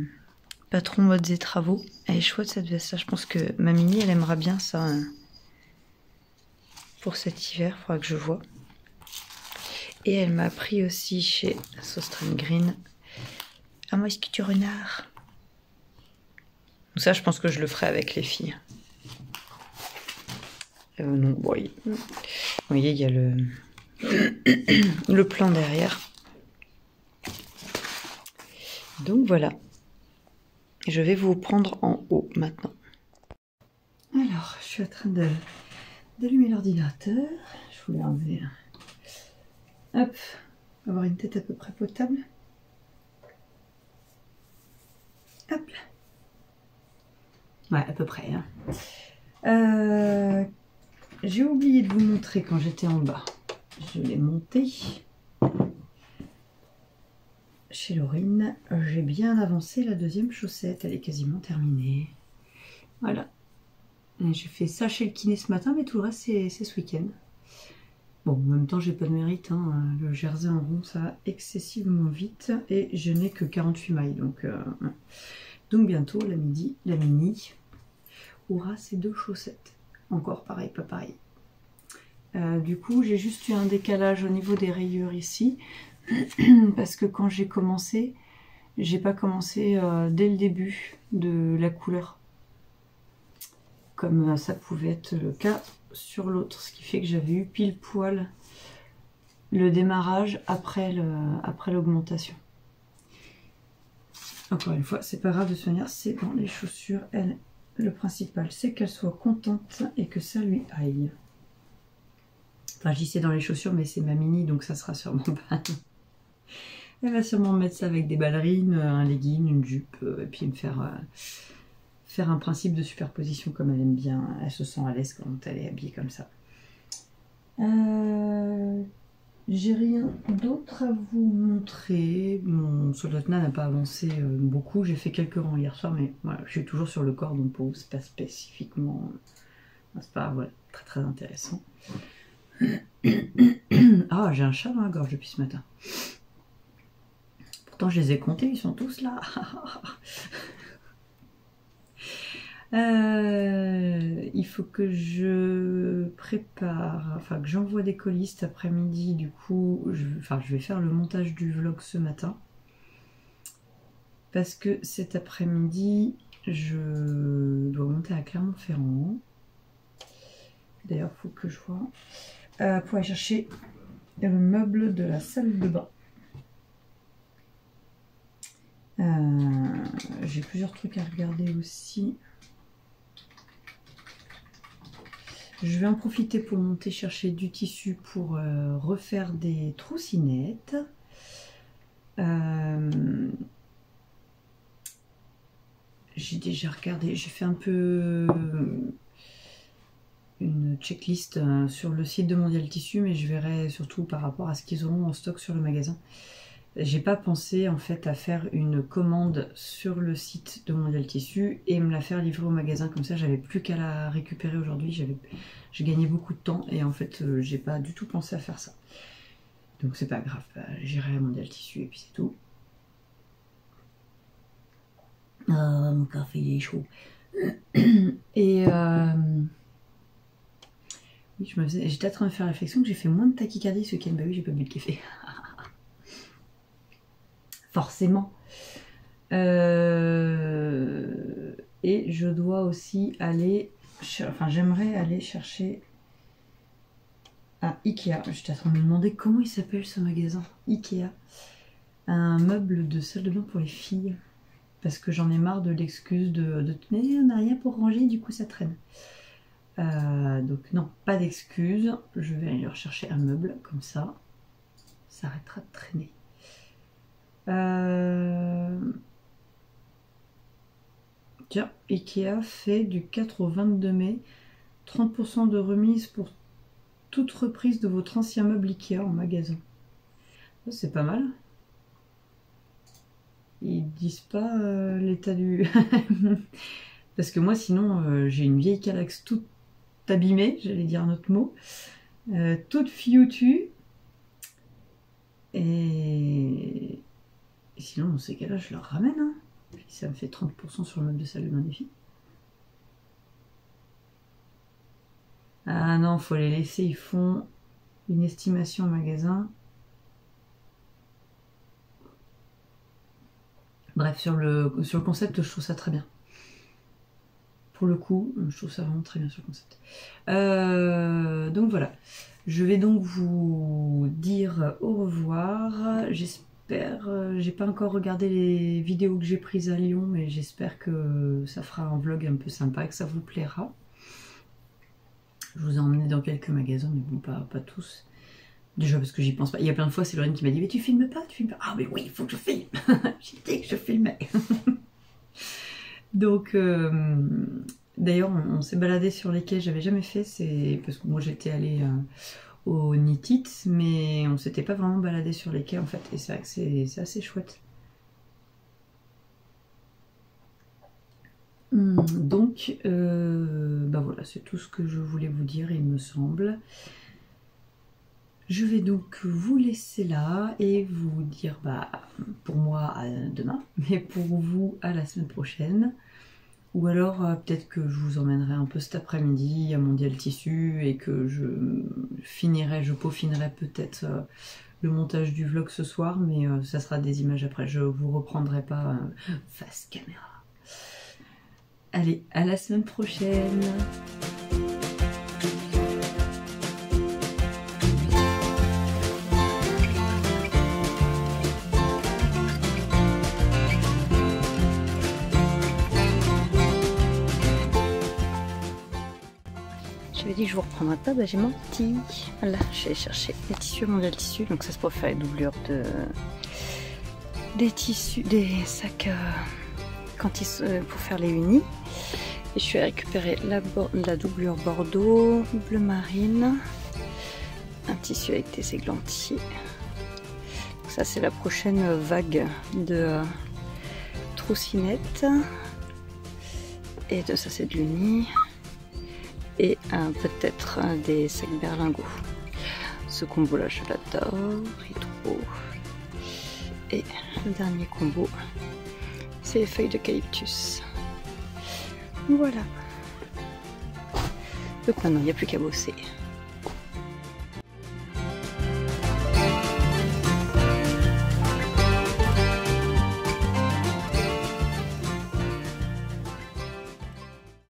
patrons modes et travaux. Elle est chouette cette veste, ça je pense que ma Mini elle aimera bien ça. Pour cet hiver, il faudra que je vois. Et elle m'a pris aussi chez Sostrand Green un mosquito renard. Donc ça, je pense que je le ferai avec les filles. Non, bon, vous voyez, il y a le plan derrière. Donc voilà. Je vais vous prendre en haut maintenant. Alors, je suis en train d'allumer l'ordinateur. Je voulais enlever. Hop, avoir une tête à peu près potable. Hop là. Ouais, à peu près. Hein. J'ai oublié de vous montrer quand j'étais en bas. Je l'ai monté. Chez Laurine, j'ai bien avancé la deuxième chaussette. Elle est quasiment terminée. Voilà. J'ai fait ça chez le kiné ce matin, mais tout le reste, c'est ce week-end. Bon, en même temps, j'ai pas de mérite. Hein. Le jersey en rond, ça va excessivement vite. Et je n'ai que 48 mailles. Donc bientôt, la Mini aura ses deux chaussettes. Encore pareil, pas pareil. Du coup, j'ai juste eu un décalage au niveau des rayures ici. Parce que quand j'ai commencé, j'ai pas commencé dès le début de la couleur. Comme ça pouvait être le cas sur l'autre. Ce qui fait que j'avais eu pile poil le démarrage après l'augmentation. Encore une fois, c'est pas grave de se manière, c'est dans les chaussures. Le principal, c'est qu'elle soit contente et que ça lui aille. Enfin, je dis c'est dans les chaussures, mais c'est ma Mini, donc ça sera sûrement pas. Elle va sûrement mettre ça avec des ballerines, un legging, une jupe, et puis me faire un principe de superposition comme elle aime bien. Elle se sent à l'aise quand elle est habillée comme ça. J'ai rien d'autre à vous montrer. Mon soldatna n'a pas avancé beaucoup. J'ai fait quelques rangs hier soir, mais voilà, je suis toujours sur le corps, donc pour vous, c'est pas spécifiquement. C'est pas voilà, très très intéressant. Ah, j'ai un chat dans la gorge depuis ce matin. Pourtant, je les ai comptés, ils sont tous là. Il faut que je prépare, enfin que j'envoie des colis cet après-midi. Du coup, je vais faire le montage du vlog ce matin. Parce que cet après-midi, je dois monter à Clermont-Ferrand. D'ailleurs, il faut que je vois. Pour aller chercher le meuble de la salle de bain. J'ai plusieurs trucs à regarder aussi. Je vais en profiter pour monter chercher du tissu pour refaire des troussinettes. J'ai déjà regardé, j'ai fait un peu une checklist sur le site de Mondial Tissu, mais je verrai surtout par rapport à ce qu'ils auront en stock sur le magasin. J'ai pas pensé en fait à faire une commande sur le site de Mondial Tissu et me la faire livrer au magasin, comme ça j'avais plus qu'à la récupérer aujourd'hui. J'ai gagné beaucoup de temps et en fait j'ai pas du tout pensé à faire ça. Donc c'est pas grave, j'irai à Mondial Tissu et puis c'est tout. Mon café il est chaud. Et oui, j'étais en train de faire la réflexion que j'ai fait moins de tachycardie ce week-end. Bah oui, j'ai pas bu de café. Forcément. Et je dois aussi aller, enfin j'aimerais aller chercher à Ikea. J'étais en train de me demander comment il s'appelle ce magasin. Ikea. Un meuble de salle de bain pour les filles. Parce que j'en ai marre de l'excuse de mais on n'a rien pour ranger, du coup ça traîne. Donc non, pas d'excuse. Je vais aller rechercher un meuble comme ça. Ça arrêtera de traîner. Tiens, Ikea fait du 4 au 22 mai 30% de remise pour toute reprise de votre ancien meuble Ikea en magasin. C'est pas mal. Ils disent pas l'état du... Parce que moi sinon j'ai une vieille Kallax toute abîmée, j'allais dire un autre mot, toute fioutue. Et sinon dans ces cas-là je leur ramène. Hein. Puis ça me fait 30% sur le meuble de salle de bain des filles. Ah non, faut les laisser, ils font une estimation au magasin. Bref, sur le concept, je trouve ça très bien. Pour le coup, je trouve ça vraiment très bien sur le concept. Donc voilà. Je vais donc vous dire au revoir. J'espère, j'ai pas encore regardé les vidéos que j'ai prises à Lyon, mais j'espère que ça fera un vlog un peu sympa et que ça vous plaira. Je vous ai emmené dans quelques magasins, mais bon, pas tous. Déjà parce que j'y pense pas. Il y a plein de fois, c'est Lorraine qui m'a dit mais tu filmes pas, tu filmes pas. Ah mais oui, il faut que je filme. J'ai dit que je filmais. Donc d'ailleurs on s'est baladé sur les quais, j'avais jamais fait, c'est parce que moi j'étais allée au Nitit, mais on s'était pas vraiment baladé sur les quais en fait. Et c'est vrai que c'est assez chouette. Donc bah voilà, c'est tout ce que je voulais vous dire, il me semble. Je vais donc vous laisser là et vous dire bah pour moi à demain, mais pour vous à la semaine prochaine. Ou alors peut-être que je vous emmènerai un peu cet après-midi à Mondial Tissu et que je peaufinerai peut-être le montage du vlog ce soir, mais ça sera des images après, je vous reprendrai pas face caméra. Allez, à la semaine prochaine. J'avais dit que je vous reprendrai pas, bah j'ai menti. Voilà, je vais chercher les tissus Mondial Tissu, donc ça c'est pour faire les doublures des tissus, des sacs pour faire les unis. Et je vais récupérer la doublure bordeaux, bleu marine, un tissu avec des églantiers. Donc ça c'est la prochaine vague de troussinettes. Et de ça c'est de l'uni. Et peut-être des sacs berlingots. Ce combo là je l'adore, il est trop beau. Et le dernier combo c'est les feuilles d'eucalyptus. Voilà. Donc maintenant il n'y a plus qu'à bosser.